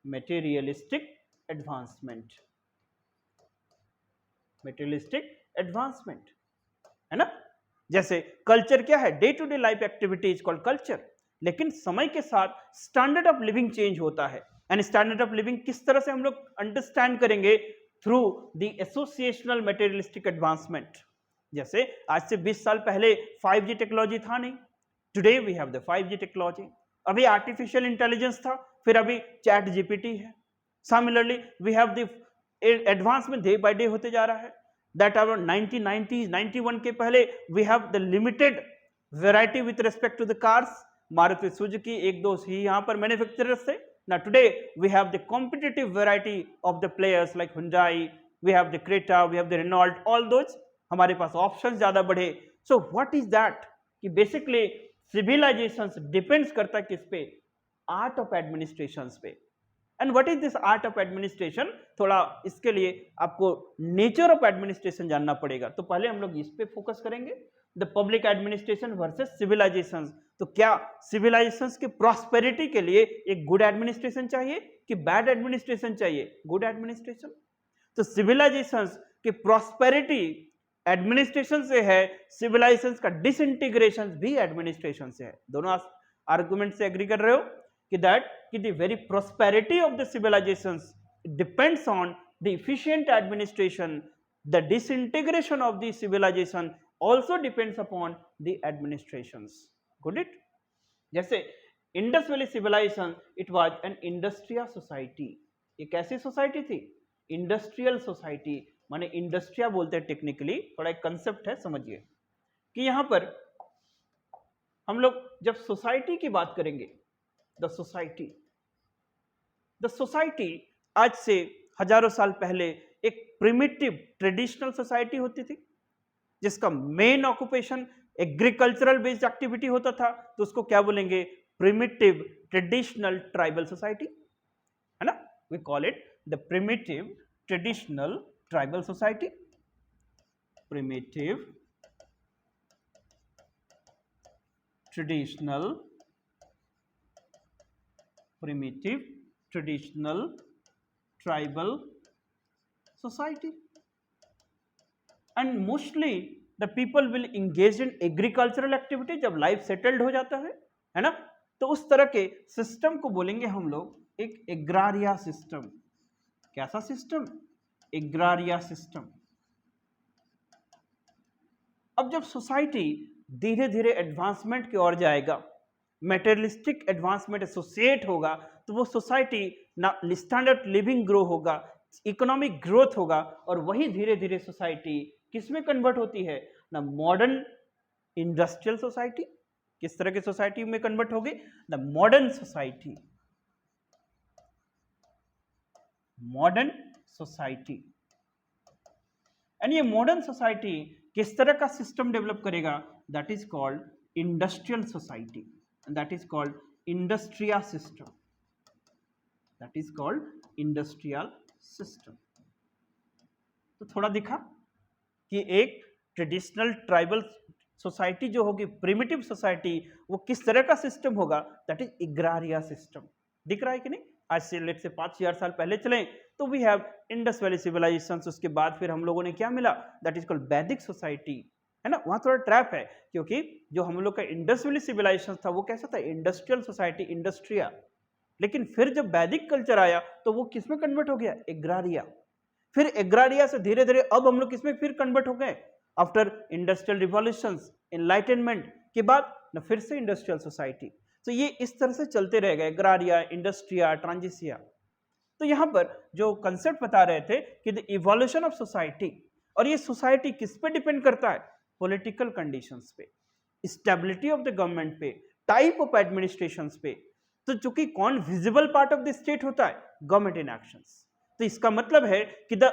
materialistic advancement, materialistic advancement, है ना। जैसे culture क्या है? Day to day life activity is called culture. लेकिन समय के साथ standard of living change होता है, एंड स्टैंडर्ड ऑफ लिविंग किस तरह से हम लोग अंडरस्टैंड करेंगे? Through the associational materialistic advancement. जैसे आज से 20 साल पहले 5G टेक्नोलॉजी था नहीं, today we have the 5G technology. अभी आर्टिफिशियल इंटेलिजेंस था, फिर अभी चैट जीपीटी है। Similarly we have the advancement day by day होते जा रहा है। दैट आवर 1990s 91 के पहले we have the limited variety with respect to the cars. Maruti Suzuki एक दो ही यहाँ पर मैन्युफैक्चरर्स थे। Now today we have the competitive variety of the players like Hyundai, we have the Creta, we have the Renault, all those हमारे पास options ज़्यादा बढ़े। So what is that? कि basically civilizations depends करता है किस पे? Art of administrations पे। And what is this art of administration? थोड़ा इसके लिए आपको nature of administration जानना पड़ेगा। तो पहले हम लोग इस पे फोकस करेंगे, the public administration versus civilizations। तो क्या सिविलाइजेशंस की प्रॉस्पेरिटी के लिए एक गुड एडमिनिस्ट्रेशन चाहिए कि बैड एडमिनिस्ट्रेशन चाहिए? Good administration. तो सिविलाइजेशंस की प्रॉस्पेरिटी एडमिनिस्ट्रेशन से है, सिविलाइजेशंस का डिसइंटीग्रेशन भी एडमिनिस्ट्रेशन से है। दोनों आर्गुमेंट से एग्री कर रहे हो कि दैट कि the very prosperity of the civilisations depends on the efficient administration, the disintegration of the civilisation also depends upon the administrations. Got it? जैसे Indus valley civilisation, it was an industrial society. ये कैसी society थी? Industrial society, माने इंडस्ट्रिया बोलते हैं technically, थोड़ा एक concept है समझिए कि यहां पर हम लोग जब सोसाइटी की बात करेंगे, द सोसाइटी आज से हजारों साल पहले एक प्रिमिटिव ट्रेडिशनल सोसाइटी होती थी जिसका main occupation agricultural based activity होता था। तो उसको क्या बोलेंगे? प्रिमिटिव ट्रेडिशनल ट्राइबल सोसाइटी, है ना? We call it the primitive traditional tribal society. Primitive traditional tribal society. And mostly the people will engage in agricultural activity जब लाइफ सेटल्ड हो जाता है ना? तो उस तरह के सिस्टम को बोलेंगे हम लोग एक एग्रारिया सिस्टम। कैसा सिस्टम? एग्रारिया सिस्टम। अब जब सोसाइटी धीरे धीरे एडवांसमेंट की ओर जाएगा, मेटेरियलिस्टिक एडवांसमेंट एसोसिएट होगा, तो वो सोसाइटी ना स्टैंडर्ड लिविंग ग्रो होगा, इकोनॉमिक ग्रोथ होगा, और वही धीरे धीरे सोसाइटी किसमें कन्वर्ट होती है ना? Modern industrial society. किस तरह की सोसाइटी में कन्वर्ट होगी? The modern society. Modern society. And ये मॉडर्न सोसाइटी किस तरह का सिस्टम डेवलप करेगा? That is called industrial society, that is called industrial system, that is called industrial system. तो थोड़ा दिखा कि एक ट्रेडिशनल ट्राइबल सोसाइटी जो होगी, प्रिमिटिव सोसाइटी, वो किस तरह का सिस्टम होगा? That is agrarian system. दिख रहा है कि नहीं? आज से लेट से 5000 साल पहले चलें तो we have Indus valley civilisation. उसके बाद फिर हम लोगों ने क्या मिला? That is called Vedic society, है ना? वहां थोड़ा ट्रैप है क्योंकि जो हम लोग का इंडस वैली सिविलाइजेशन था वो कैसा था? Industrial society, industrial. लेकिन फिर जब वैदिक कल्चर आया तो वो किसमें कन्वर्ट हो गया? एग्रारिया। फिर एग्रारिया से धीरे धीरे अब हम लोग किसमें फिर कन्वर्ट हो गए? आफ्टर इंडस्ट्रियल रिवॉल्यूशंस, एनलाइटनमेंट के बाद ना फिर से इंडस्ट्रियल सोसाइटी। तो ये इस तरह से चलते रहेगा, एग्रारिया, इंडस्ट्रिया, ट्रांजिसिया। तो यहां पर जो कंसेप्ट बता रहे थे कि द इवोल्यूशन ऑफ सोसाइटी, और ये सोसाइटी किस पे डिपेंड करता है? पॉलिटिकल कंडीशंस पे, स्टेबिलिटी ऑफ द गवर्नमेंट पे, टाइप ऑफ एडमिनिस्ट्रेशंस पे। तो चूंकि कौन visible part of the state होता है? Government in actions. तो इसका मतलब है कि the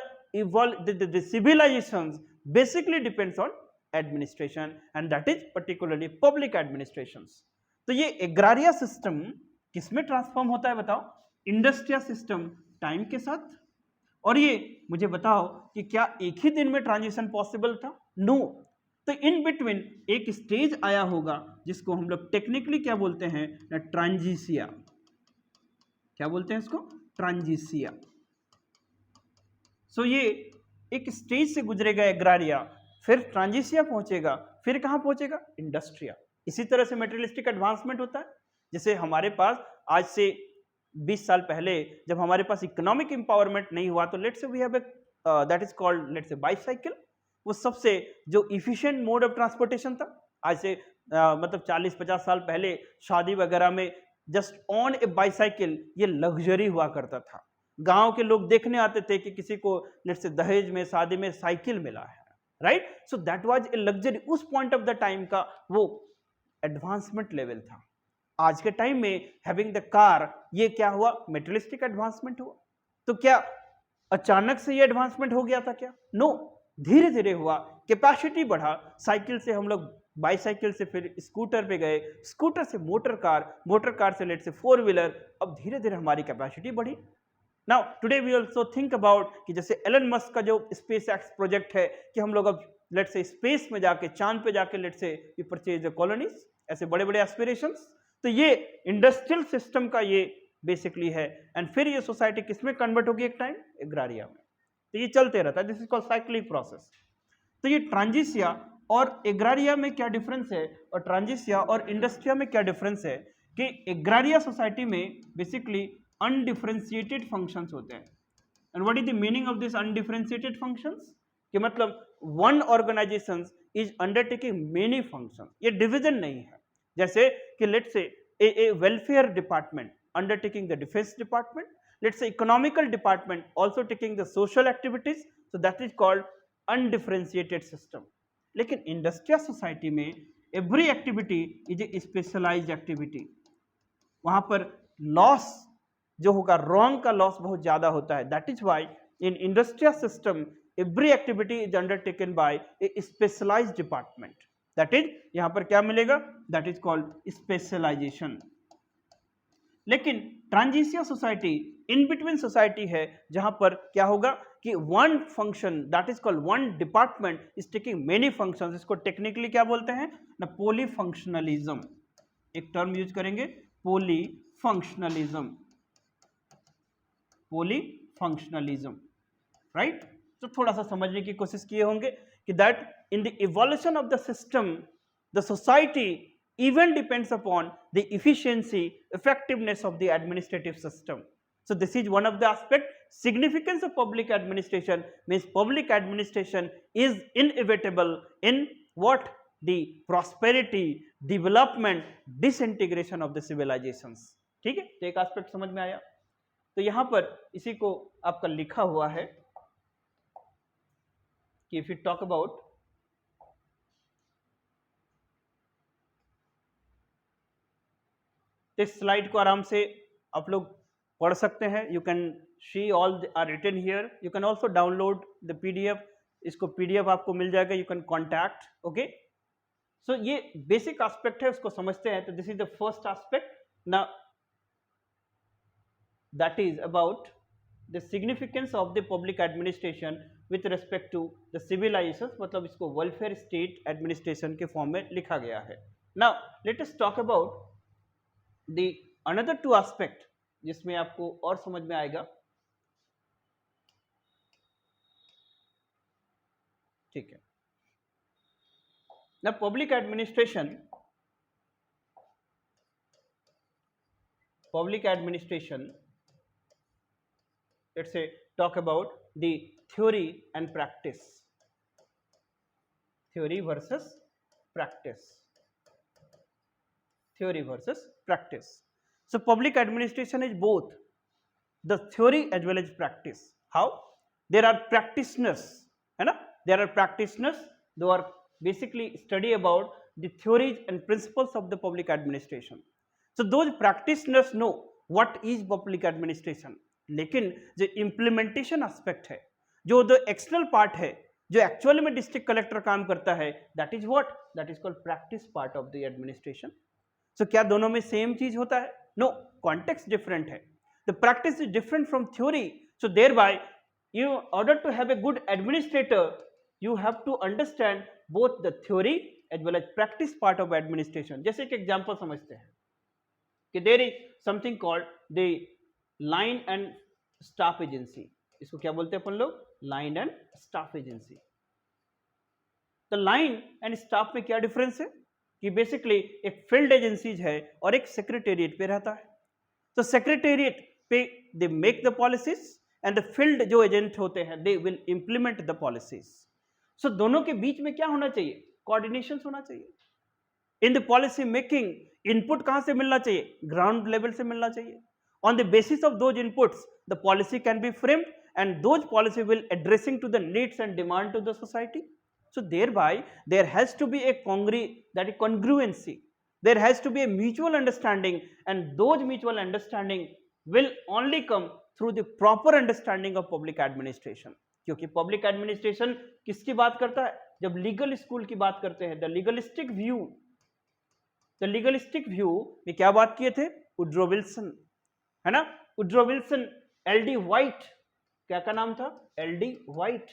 civilisations basically depends on administration, and that is particularly public administrations. तो ये एग्रारिया सिस्टम किसमें ट्रांसफॉर्म होता है बताओ? इंडस्ट्रियल सिस्टम टाइम के साथ। और ये मुझे बताओ कि क्या एक ही दिन में ट्रांजिशन पॉसिबल था? नो। तो इन बिटवीन एक स्टेज आया होगा जिसको हम लोग टेक्निकली क्या बोलते हैं? ट्रांजिसिया। क्या बोलते हैं इसको? ट्रांजिसिया। सो ये एक स्टेज से गुजरेगा एग्रारिया, फिर ट्रांजिसिया पहुंचेगा, फिर कहां पहुंचेगा? इंडस्ट्रिया। इसी तरह से मेटेरियलिस्टिक एडवांसमेंट होता है। जैसे हमारे पास आज से 20 साल पहले जब हमारे पास इकोनॉमिक एम्पावरमेंट नहीं हुआ तो let's say we have that is called let's say bicycle. वो सबसे जो इफिशिएंट मोड ऑफ ट्रांसपोर्टेशन था। आज से मतलब 40-50 साल पहले शादी वगैरह में जस्ट ऑन ए बाईसाइकिल ये लग्जरी हुआ करता था। गांव के लोग देखने आते थे कि किसी को लेट्स से दहेज में शादी में साइकिल मिला है, right? So that was a luxury. उस पॉइंट ऑफ द टाइम का वो एडवांसमेंट लेवल था। आज के टाइम में हैविंग द कार, ये क्या हुआ? मेटेरियलिस्टिक एडवांसमेंट हुआ। तो क्या अचानक से ये एडवांसमेंट हो गया था क्या? नो, धीरे धीरे हुआ, कैपेसिटी बढ़ा। साइकिल से हम लोग बाईसाइकिल से फिर स्कूटर पे गए, स्कूटर से मोटर कार से लेट से फोर व्हीलर, अब धीरे धीरे हमारी कैपेसिटी बढ़ी। Now today we also think about कि जैसे एलन मस्क का जो स्पेस एक्स प्रोजेक्ट है कि हम लोग अब लेट से स्पेस में जाके, चांद पे जाके लेट से वी परचेज द कॉलोनीज, ऐसे बड़े बड़े एस्पिरेशंस। तो ये इंडस्ट्रियल सिस्टम का ये बेसिकली है। एंड फिर ये सोसाइटी किसमें कन्वर्ट होगी? एक टाइम एग्रारिया में। तो ये चलते रहता है, this is called cyclic process. तो ये ट्रांजिशिया और एग्रारिया में क्या डिफरेंस है और ट्रांजिशिया और इंडस्ट्रिया में क्या डिफरेंस है कि एग्रारिया सोसाइटी में बेसिकली अनडिफरेंशिएटेड फंक्शंस होते हैं। And what is the meaning of this undifferentiated functions? कि मतलब one organisation is undertaking many functions, ये डिवीजन नहीं है। जैसे कि let's say a welfare department undertaking the defence department, let's say economical department also taking the social activities, so that is called undifferentiated system. लेकिन industrial society में every activity is a specialised activity. वहां पर loss जो होगा, wrong का loss बहुत ज्यादा होता है। That is why in industrial system every activity is undertaken by a specialised department. That is यहां पर क्या मिलेगा? That is called specialisation. लेकिन Transitia society in between society है जहां पर क्या होगा कि one function that is called one department is taking many functions. इसको टेक्निकली क्या बोलते हैं ना? पॉलीफंक्शनलिज्म। एक टर्म यूज करेंगे, पॉलीफंक्शनलिज्म, पॉलीफंक्शनलिज्म, राइट? तो थोड़ा सा समझने की कोशिश किए होंगे कि that in the evolution of the system the society even depends upon the efficiency, effectiveness of the administrative system. So this is one of the aspect. Significance of public administration means public administration is inevitable in what? The prosperity, development, disintegration of the civilizations. ठीक है, तो एक aspect समझ में आया। तो यहां पर इसी को आपका लिखा हुआ है कि if you talk about इस स्लाइड को आराम से आप लोग पढ़ सकते हैं। You can see all are written here, you can also download the PDF. इसको पीडीएफ आपको मिल जाएगा, you can contact. Okay, so ये बेसिक एस्पेक्ट है, उसको समझते हैं। तो this is the first aspect ना, that is about the significance of the public administration with respect to the civilisation. मतलब इसको वेलफेयर स्टेट एडमिनिस्ट्रेशन के फॉर्म में लिखा गया है। Now let us talk about the another two aspect जिसमें आपको और समझ में आएगा। ठीक है ना, public administration let's say talk about the theory and practice, theory versus practice, theory versus practice. So public administration is both the theory as well as practice. How? There are practitioners, है ना? There are practitioners who are basically study about the theories and principles of the public administration. So those practitioners know what is public administration. लेकिन जो implementation aspect है, जो the external part है, जो actual में district collector काम करता है, that is what? That is called practice part of the administration. So क्या दोनों में सेम चीज होता है? नो, कॉन्टेक्स्ट डिफरेंट है। The practice is different from theory. So there bye you order to have a good administrator, you have to understand both the theory as well as practice part of administration. जैसे एक example समझते हैं कि there is something called the line and staff agency. इसको क्या बोलते हैं अपन लोग? line and staff agency. तो line and staff में क्या डिफरेंस है कि बेसिकली एक फील्ड एजेंसीज है और एक सेक्रेटेरिएट पे रहता है। तो सेक्रेटेरिएट पे they make the policies and the field जो एजेंट होते हैं they will implement the policies. So दोनों के बीच में क्या होना चाहिए? कोऑर्डिनेशन होना चाहिए। In the policy making input कहां से मिलना चाहिए? ग्राउंड लेवल से मिलना चाहिए। On the basis of those inputs the policy can be framed and those policy will addressing to the needs and demand to the society. So thereby there has to be a congruency, there has to be a mutual understanding, and those mutual understanding will only come through the proper understanding of public administration. क्योंकि public administration किसकी बात करता है? जब legal school की बात करते हैं, द लीगलिस्टिक व्यू में क्या बात किए थे? वुड्रो विल्सन, है ना? वुड्रो विल्सन, एलडी व्हाइट, क्या नाम था? एलडी व्हाइट,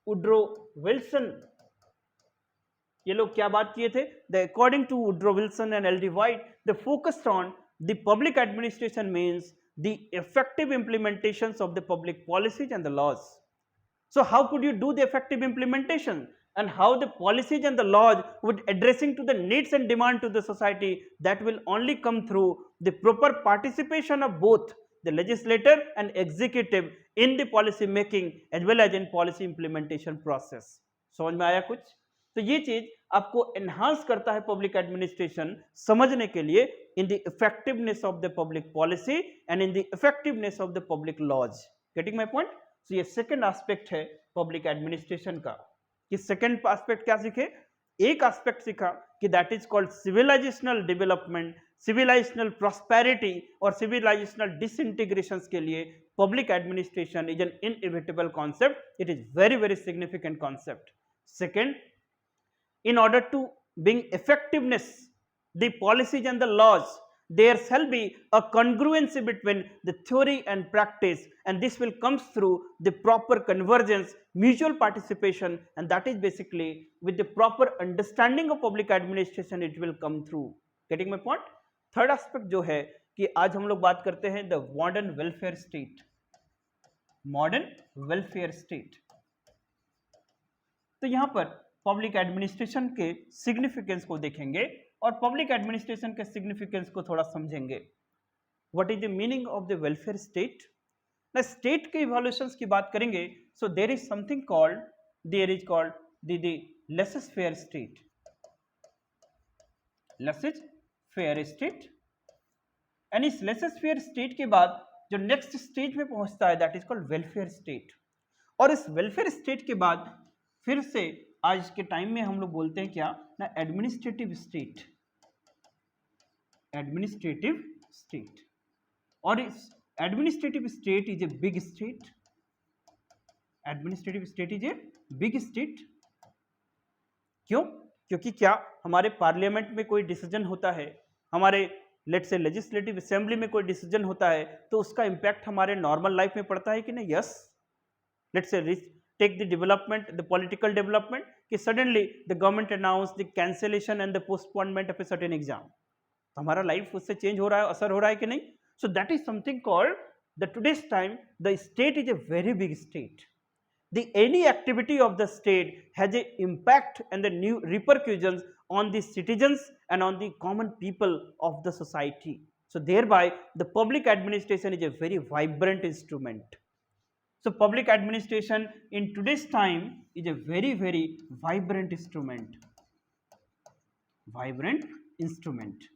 वुड्रो विल्सन, ये लोग क्या बात किए थे? According to Woodrow Wilson and LD White, the focused on the public administration means the effective implementations of the public policies and the laws. So how could you do the effective implementation, and how the policies and the laws would addressing to the needs and demand to the society? That will only come through the proper participation of both the legislator and executive in the policy making as well as in policy implementation process. समझ में आया कुछ? तो ये चीज आपको enhance करता है पब्लिक एडमिनिस्ट्रेशन समझने के लिए in the effectiveness of the public policy and in the effectiveness of the public laws. Getting my point? So ये सेकंड एस्पेक्ट है पब्लिक एडमिनिस्ट्रेशन का। कि सेकंड एस्पेक्ट क्या सीखे? एक एस्पेक्ट सीखा कि that is called civilisational development, civilisational prosperity और सिविलाइजेशनल डिसइंटीग्रेशंस के लिए public administration is an inevitable concept, it is very very significant concept. Second, in order to bring effectiveness the policies and the laws, there shall be a congruency between the theory and practice, and this will come through the proper convergence, mutual participation, and that is basically with the proper understanding of public administration it will come through. Getting my point? Third aspect जो है कि आज हम लोग बात करते हैं the modern welfare state, modern welfare state। तो यहाँ पर पब्लिक एडमिनिस्ट्रेशन के सिग्निफिकेंस को देखेंगे और पब्लिक एडमिनिस्ट्रेशन के सिग्निफिकेंस को थोड़ा समझेंगे। What is the meaning of the welfare state? ना स्टेट के इवोल्यूशंस की बात करेंगे, so there is something called the laissez-faire state, laissez-faire state. And इस लेसेस-फेयर स्टेट के बाद जो नेक्स्ट स्टेज में पहुंचता है that is called welfare state. और इस वेलफेयर स्टेट के बाद फिर से आज के टाइम में हम लोग बोलते हैं क्या ना, एडमिनिस्ट्रेटिव स्टेट, एडमिनिस्ट्रेटिव स्टेट। और इस administrative state is a big state, administrative state is a big state. क्यों? क्योंकि क्या हमारे पार्लियामेंट में कोई डिसीजन होता है, हमारे लेट्स से लेजिस्लेटिव असेंबली में कोई डिसीजन होता है, तो उसका इंपैक्ट हमारे नॉर्मल लाइफ में पड़ता है कि नहीं? Yes. Let's say take the development, the political development, कि suddenly the government announced the cancellation and the postponement of a certain exam, तो हमारा लाइफ उससे चेंज हो रहा है, असर हो रहा है कि नहीं? So that is something called the today's time the state is a very big state. The any activity of the state has a impact and the new repercussions on the citizens and on the common people of the society. So thereby the public administration is a very vibrant instrument. So public administration in today's time is a very very vibrant instrument, vibrant instrument.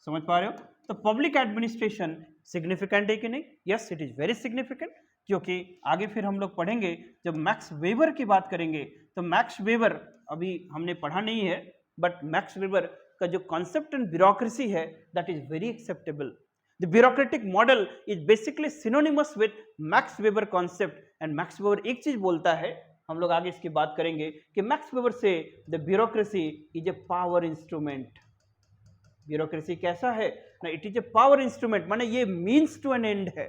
समझ पा रहे हो? तो public administration significant है कि नहीं? Yes, it is very significant. क्योंकि आगे फिर हम लोग पढ़ेंगे जब मैक्स वेबर की बात करेंगे, तो मैक्स वेबर अभी हमने पढ़ा नहीं है, बट मैक्स वेबर का जो कॉन्सेप्ट एंड ब्यूरोक्रेसी है that is very acceptable. The bureaucratic model is basically synonymous with Max Weber concept, and Max Weber एक चीज बोलता है, हम लोग आगे इसकी बात करेंगे कि Max Weber से the bureaucracy is a power instrument। Bureaucracy कैसा है ना? It is A power instrument, माने ये मीन्स टू एन एंड है।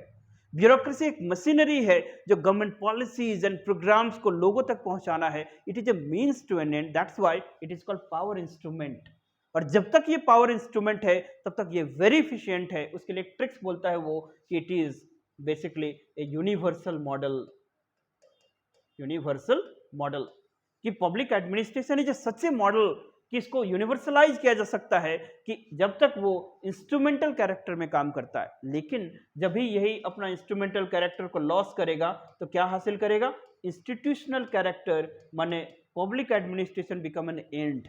ब्यूरोक्रेसी एक मशीनरी है जो गवर्नमेंट पॉलिसीज एंड प्रोग्राम्स को लोगों तक पहुंचाना है। It is a means to an end, that's why it is called power instrument. और जब तक ये पावर इंस्ट्रूमेंट है तब तक ये वेरी इफिशिएंट है। उसके लिए ट्रिक्स बोलता है वो कि it is basically a universal model, universal model कि public administration is a such a model कि इसको यूनिवर्सलाइज किया जा सकता है कि जब तक वो इंस्ट्रूमेंटल कैरेक्टर में काम करता है, लेकिन जब भी यही अपना इंस्ट्रूमेंटल कैरेक्टर को लॉस करेगा तो क्या हासिल करेगा? इंस्टीट्यूशनल कैरेक्टर, माने public administration become an and.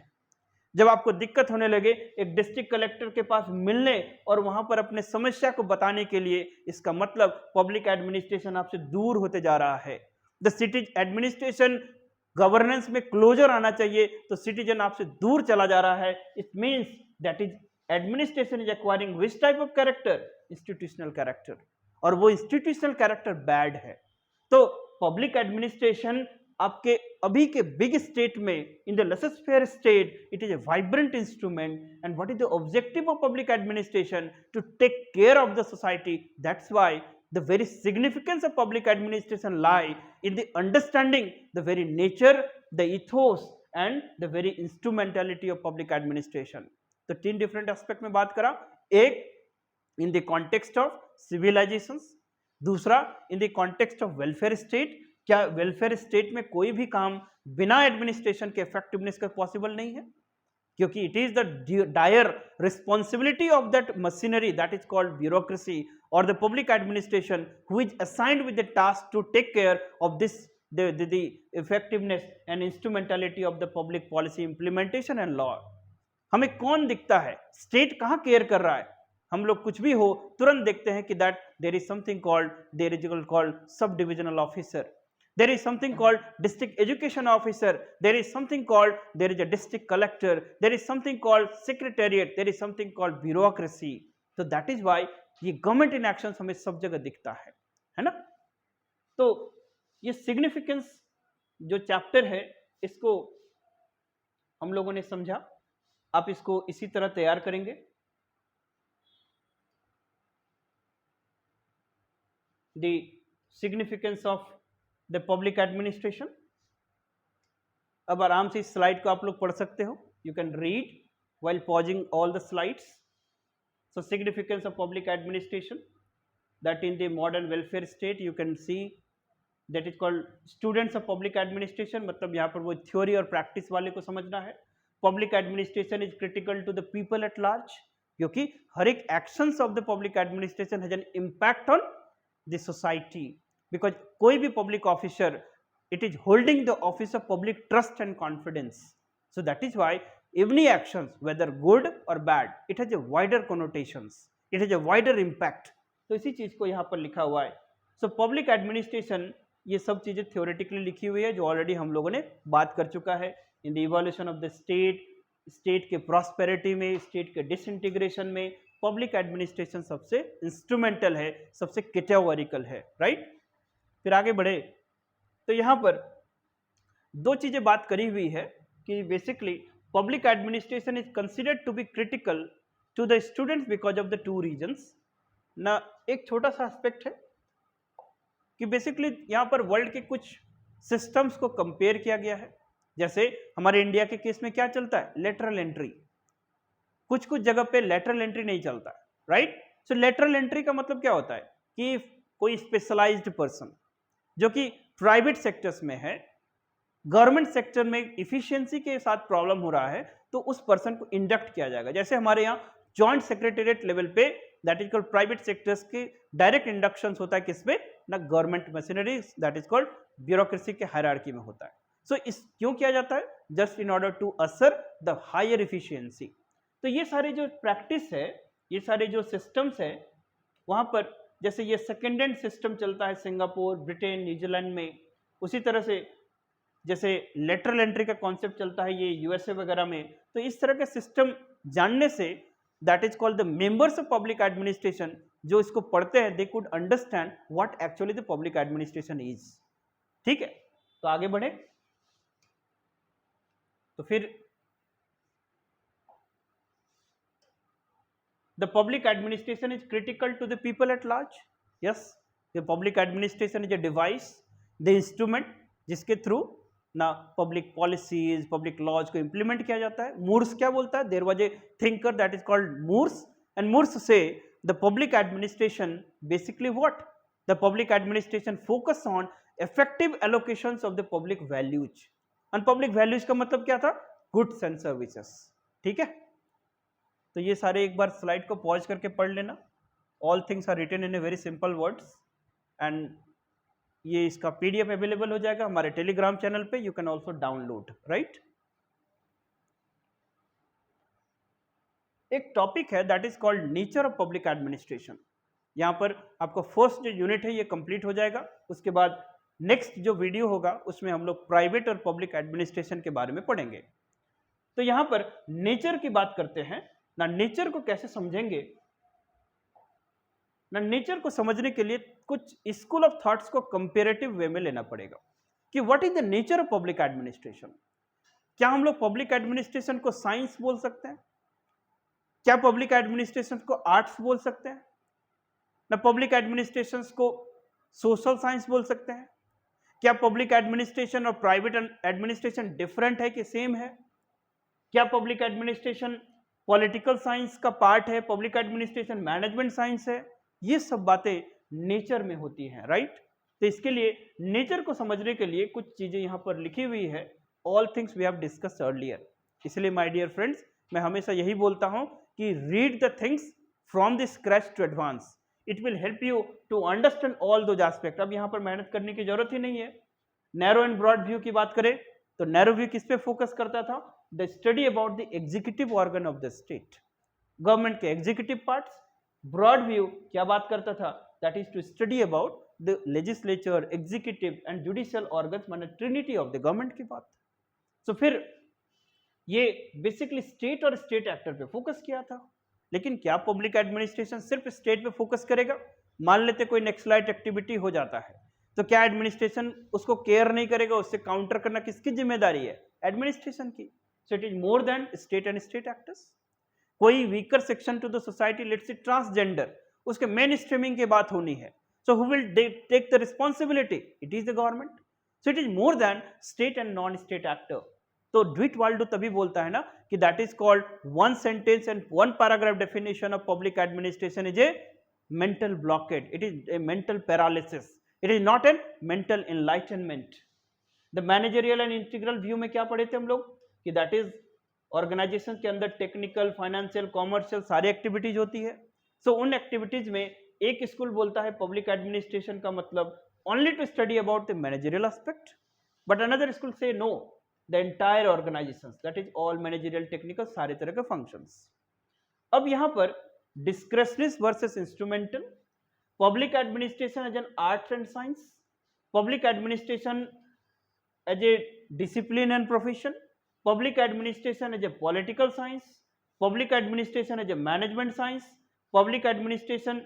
जब आपको दिक्कत होने लगे एक डिस्ट्रिक्ट कलेक्टर के पास मिलने और वहां पर अपने समस्या को बताने के लिए, इसका मतलब पब्लिक एडमिनिस्ट्रेशन आपसे दूर होते जा रहा है। द सिटी एडमिनिस्ट्रेशन गवर्नेंस में क्लोजर आना चाहिए, तो सिटीजन आपसे दूर चला जा रहा है। It means that is administration is acquiring which type of character? Institutional character, और वो इंस्टीट्यूशनल कैरेक्टर बैड है। तो पब्लिक एडमिनिस्ट्रेशन आपके अभी के बिग स्टेट में, in the laissez faire state, it is a vibrant instrument. And what is the objective of public administration? To take care of the society. That's why the very significance of public administration lie in the understanding the very nature, the ethos and the very instrumentality of public administration. तो तीन different aspect में बात करा। एक in the context of civilisations, दूसरा in the context of welfare state. क्या welfare state में कोई भी काम बिना एडमिनिस्ट्रेशन के इफेक्टिवनेस का पॉसिबल नहीं है? क्योंकि it is the dire responsibility of that machinery that is called bureaucracy or the public administration who is assigned with the task to take care of this the effectiveness and instrumentality of the public policy implementation and law. हमें कौन दिखता है? State कहाँ care कर रहा है? हम लोग कुछ भी हो तुरंत देखते हैं कि that there is something called sub divisional officer, there is something called district education officer, there is something called, there is a district collector, there is something called secretariat, there is something called bureaucracy. So that is why ये government in action हमें सब जगह दिखता है ना? तो ये significance जो चैप्टर है इसको हम लोगों ने समझा। आप इसको इसी तरह तैयार करेंगे। The significance of the public administration. अब आराम से इस स्लाइड को आप लोग पढ़ सकते हो। You can read while pausing all the slides. So significance of public administration, that in the modern welfare state you can see that is called students of public administration, मतलब यहाँ पर वो theory और practice वाले को समझना है। Public administration is critical to the people at large, क्योंकि हर एक actions of the public administration has an impact on the society, because कोई भी public officer, it is holding the office of public trust and confidence. So that is why any actions, whether good or bad, it has a wider connotations, it has a wider impact. तो इसी चीज को यहाँ पर लिखा हुआ है। So public administration, ये सब चीजें theoretically लिखी हुई है जो ऑलरेडी हम लोगों ने बात कर चुका है। In the evolution of the state, state के प्रॉस्पेरिटी में, स्टेट के डिसइंटीग्रेशन में पब्लिक एडमिनिस्ट्रेशन सबसे इंस्ट्रूमेंटल है, सबसे कैटेगोरिकल है, राइट। फिर आगे बढ़े तो यहाँ पर दो चीजें बात करी हुई है कि basically public administration is considered to be critical to the students because of the two reasons ना। एक छोटा सा एस्पेक्ट है कि बेसिकली यहाँ पर वर्ल्ड के कुछ सिस्टम्स को कंपेयर किया गया है। जैसे हमारे इंडिया के केस में क्या चलता है, लेटरल एंट्री। कुछ कुछ जगह पे लेटरल एंट्री नहीं चलता, राइट। सो लेटरल एंट्री का मतलब क्या होता है कि कोई स्पेशलाइज्ड पर्सन जो कि प्राइवेट सेक्टर्स में है, गवर्नमेंट सेक्टर में इफिशियंसी के साथ प्रॉब्लम हो रहा है, तो उस पर्सन को इंडक्ट किया जाएगा। जैसे हमारे यहाँ जॉइंट सेक्रेटेरिएट लेवल पे that is called private sectors के डायरेक्ट इंडक्शन होता है, किसमें ना, government machinery, that is called bureaucracy के हायरार्की में होता है। सो इस क्यों किया जाता है, जस्ट इन ऑर्डर टू असर द हायर इफिशियंसी। तो ये सारे जो प्रैक्टिस है, ये सारे जो सिस्टम्स है, वहां पर जैसे ये सेकेंड हैंड सिस्टम चलता है सिंगापुर, ब्रिटेन, न्यूजीलैंड में, उसी तरह से जैसे लेटरल एंट्री का कॉन्सेप्ट चलता है ये यूएसए वगैरह में। तो इस तरह के सिस्टम जानने say that is called the members of public administration, जो इसको पढ़ते हैं they could understand what actually the public administration is. ठीक है, तो आगे बढ़े तो फिर the public administration is critical to the people at large. Yes, the public administration is a device, the instrument जिसके थ्रू ना पब्लिक पॉलिसीज, पब्लिक लॉज को इंप्लीमेंट किया जाता है। मूर्स क्या बोलता है, there was a thinker that is called Moores, and Moores say the public administration basically what, the public administration focus on effective allocations of the public values. And public values का मतलब क्या था, goods and services. ठीक है, तो ये सारे एक बार स्लाइड को पॉज करके पढ़ लेना। All things are written in a very simple words and ये इसका पीडीएफ अवेलेबल हो जाएगा हमारे टेलीग्राम चैनल पे, you can also download, right. एक टॉपिक है that is called nature of public administration. यहाँ पर आपको फर्स्ट जो यूनिट है ये कंप्लीट हो जाएगा, उसके बाद नेक्स्ट जो वीडियो होगा उसमें हम लोग प्राइवेट और पब्लिक एडमिनिस्ट्रेशन के बारे में पढ़ेंगे। तो यहाँ पर नेचर की बात करते हैं ना, नेचर को कैसे समझेंगे ना, नेचर को समझने के लिए कुछ स्कूल ऑफ थॉट्स को कंपेरेटिव वे में लेना पड़ेगा कि what is the nature of public administration. क्या हम लोग पब्लिक एडमिनिस्ट्रेशन को साइंस बोल सकते हैं? क्या पब्लिक एडमिनिस्ट्रेशन को आर्ट्स बोल सकते हैं? ना पब्लिक एडमिनिस्ट्रेशन को सोशल साइंस बोल सकते हैं? क्या पब्लिक एडमिनिस्ट्रेशन और प्राइवेट एडमिनिस्ट्रेशन डिफरेंट है कि सेम है? क्या पब्लिक एडमिनिस्ट्रेशन पॉलिटिकल साइंस का पार्ट है, पब्लिक एडमिनिस्ट्रेशन मैनेजमेंट साइंस है? ये सब बातें नेचर में होती हैं, राइट। तो इसके लिए नेचर को समझने के लिए कुछ चीजें यहां पर लिखी हुई है, all things we have discussed earlier. इसलिए माय डियर फ्रेंड्स, मैं हमेशा यही बोलता हूं कि read the things from the scratch to advance, it will help you to understand all those aspect. अब यहाँ पर मेहनत करने की जरूरत ही नहीं है। नैरो एंड ब्रॉड व्यू की बात करें तो नैरो व्यू किस पे फोकस करता था? The study about the executive organ of the state, government के एग्जीक्यूटिव पार्ट्स। ब्रॉड व्यू क्या बात करता था? That is to study about the legislature, executive and judicial organs, माने ट्रिनिटी ऑफ द गवर्नमेंट की बात। तो फिर ये बेसिकली स्टेट और स्टेट एक्टर पे फोकस किया था। लेकिन क्या पब्लिक एडमिनिस्ट्रेशन सिर्फ स्टेट पे फोकस करेगा? मान लेते कोई नेक्सलाइट एक्टिविटी हो जाता है, तो क्या एडमिनिस्ट्रेशन उसको केयर नहीं करेगा? उससे काउंटर करना किसकी जिम्मेदारी है? एडमिनिस्ट्रेशन की। So it is more than state and state actors. कोई weaker section to the society, let's say transgender, उसके मेन स्ट्रीमिंग की बात होनी है, so who will take the responsibility? It is the government. So it is more than state and non state actor. तो Dwight Waldo तभी बोलता है ना कि that is called one sentence and one paragraph definition of public administration is A mental blockade, it is A mental paralysis, it is not an mental enlightenment. The managerial and integral view में क्या पढ़े थे हम लोग कि that is organisation के अंदर technical, financial, commercial सारी एक्टिविटीज होती है। सो उन एक्टिविटीज में एक स्कूल बोलता है पब्लिक एडमिनिस्ट्रेशन का मतलब only to study about the managerial aspect, but another school से no, the entire organisation, that is all managerial, technical, सारे तरह के फंक्शंस। अब यहां पर discretionary versus instrumental, public administration as an art and science, public administration as a discipline and profession, public administration as a political science, public administration as a management science, public administration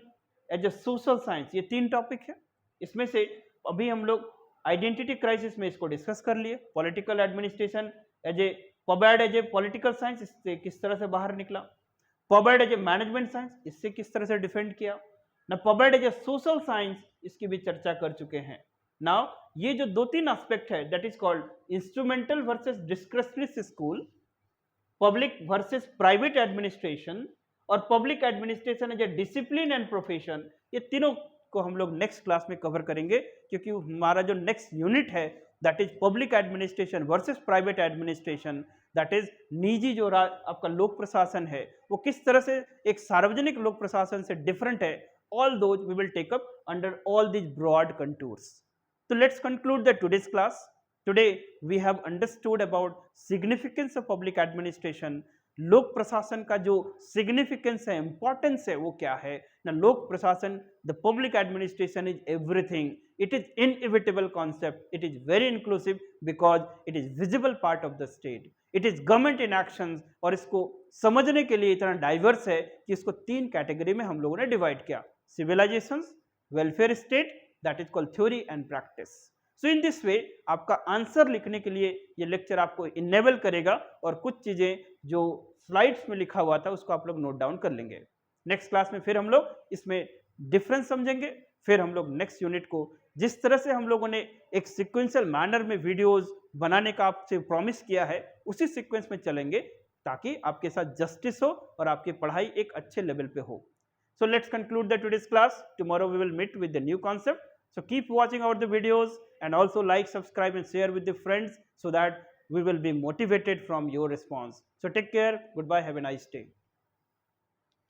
as a social science। ये तीन topic है। इसमें से अभी हम लोग identity crisis में इसको डिस्कस कर लिए। Political administration as a pub ad as a political science, इससे किस तरह से बाहर निकला। Pub ad as a management science, इससे किस तरह से डिफेंड किया ना। Pub ad as a social science, इसकी भी चर्चा कर चुके हैं। नाउ ये जो दो तीन एस्पेक्ट है, that is called instrumental versus discretionary school, public versus private administration और public administration as a discipline and profession, ये तीनों को हम लोग नेक्स्ट क्लास में कवर करेंगे, क्योंकि हमारा जो नेक्स्ट यूनिट है that is public administration versus private administration, that is निजी जो आपका लोक प्रशासन है वो किस तरह से एक सार्वजनिक लोक प्रशासन से डिफरेंट है। All those we will take up under all these broad contours. So let's conclude the today's class. Today we have understood about significance of public administration. लोक प्रशासन का जो significance है, importance है, वो क्या है ना। लोक प्रशासन, the public administration is everything. It is inevitable concept. It is very inclusive because it is visible part of the state. It is government in actions. और इसको समझने के लिए इतना diverse है कि इसको तीन कैटेगरी में हम लोगों ने डिवाइड किया। Civilizations, welfare state, that is called theory and practice. So in this way आपका आंसर लिखने के लिए ये लेक्चर आपको इनेबल करेगा और कुछ चीजें जो स्लाइड्स में लिखा हुआ था उसको आप लोग नोट डाउन कर लेंगे। नेक्स्ट क्लास में फिर हम लोग इसमें डिफरेंस समझेंगे। फिर हम लोग नेक्स्ट यूनिट को जिस तरह से हम लोगों ने एक सिक्वेंशियल मैनर में वीडियोस बनाने का आपसे प्रॉमिस किया है उसी सीक्वेंस में चलेंगे, ताकि आपके साथ जस्टिस हो और आपकी पढ़ाई एक अच्छे लेवल पे हो। So let's conclude the today's class. Tomorrow we will meet with the new concept. So keep watching out the videos and also like, subscribe and share with the friends so that we will be motivated from your response. So take care. Goodbye. Have a nice day.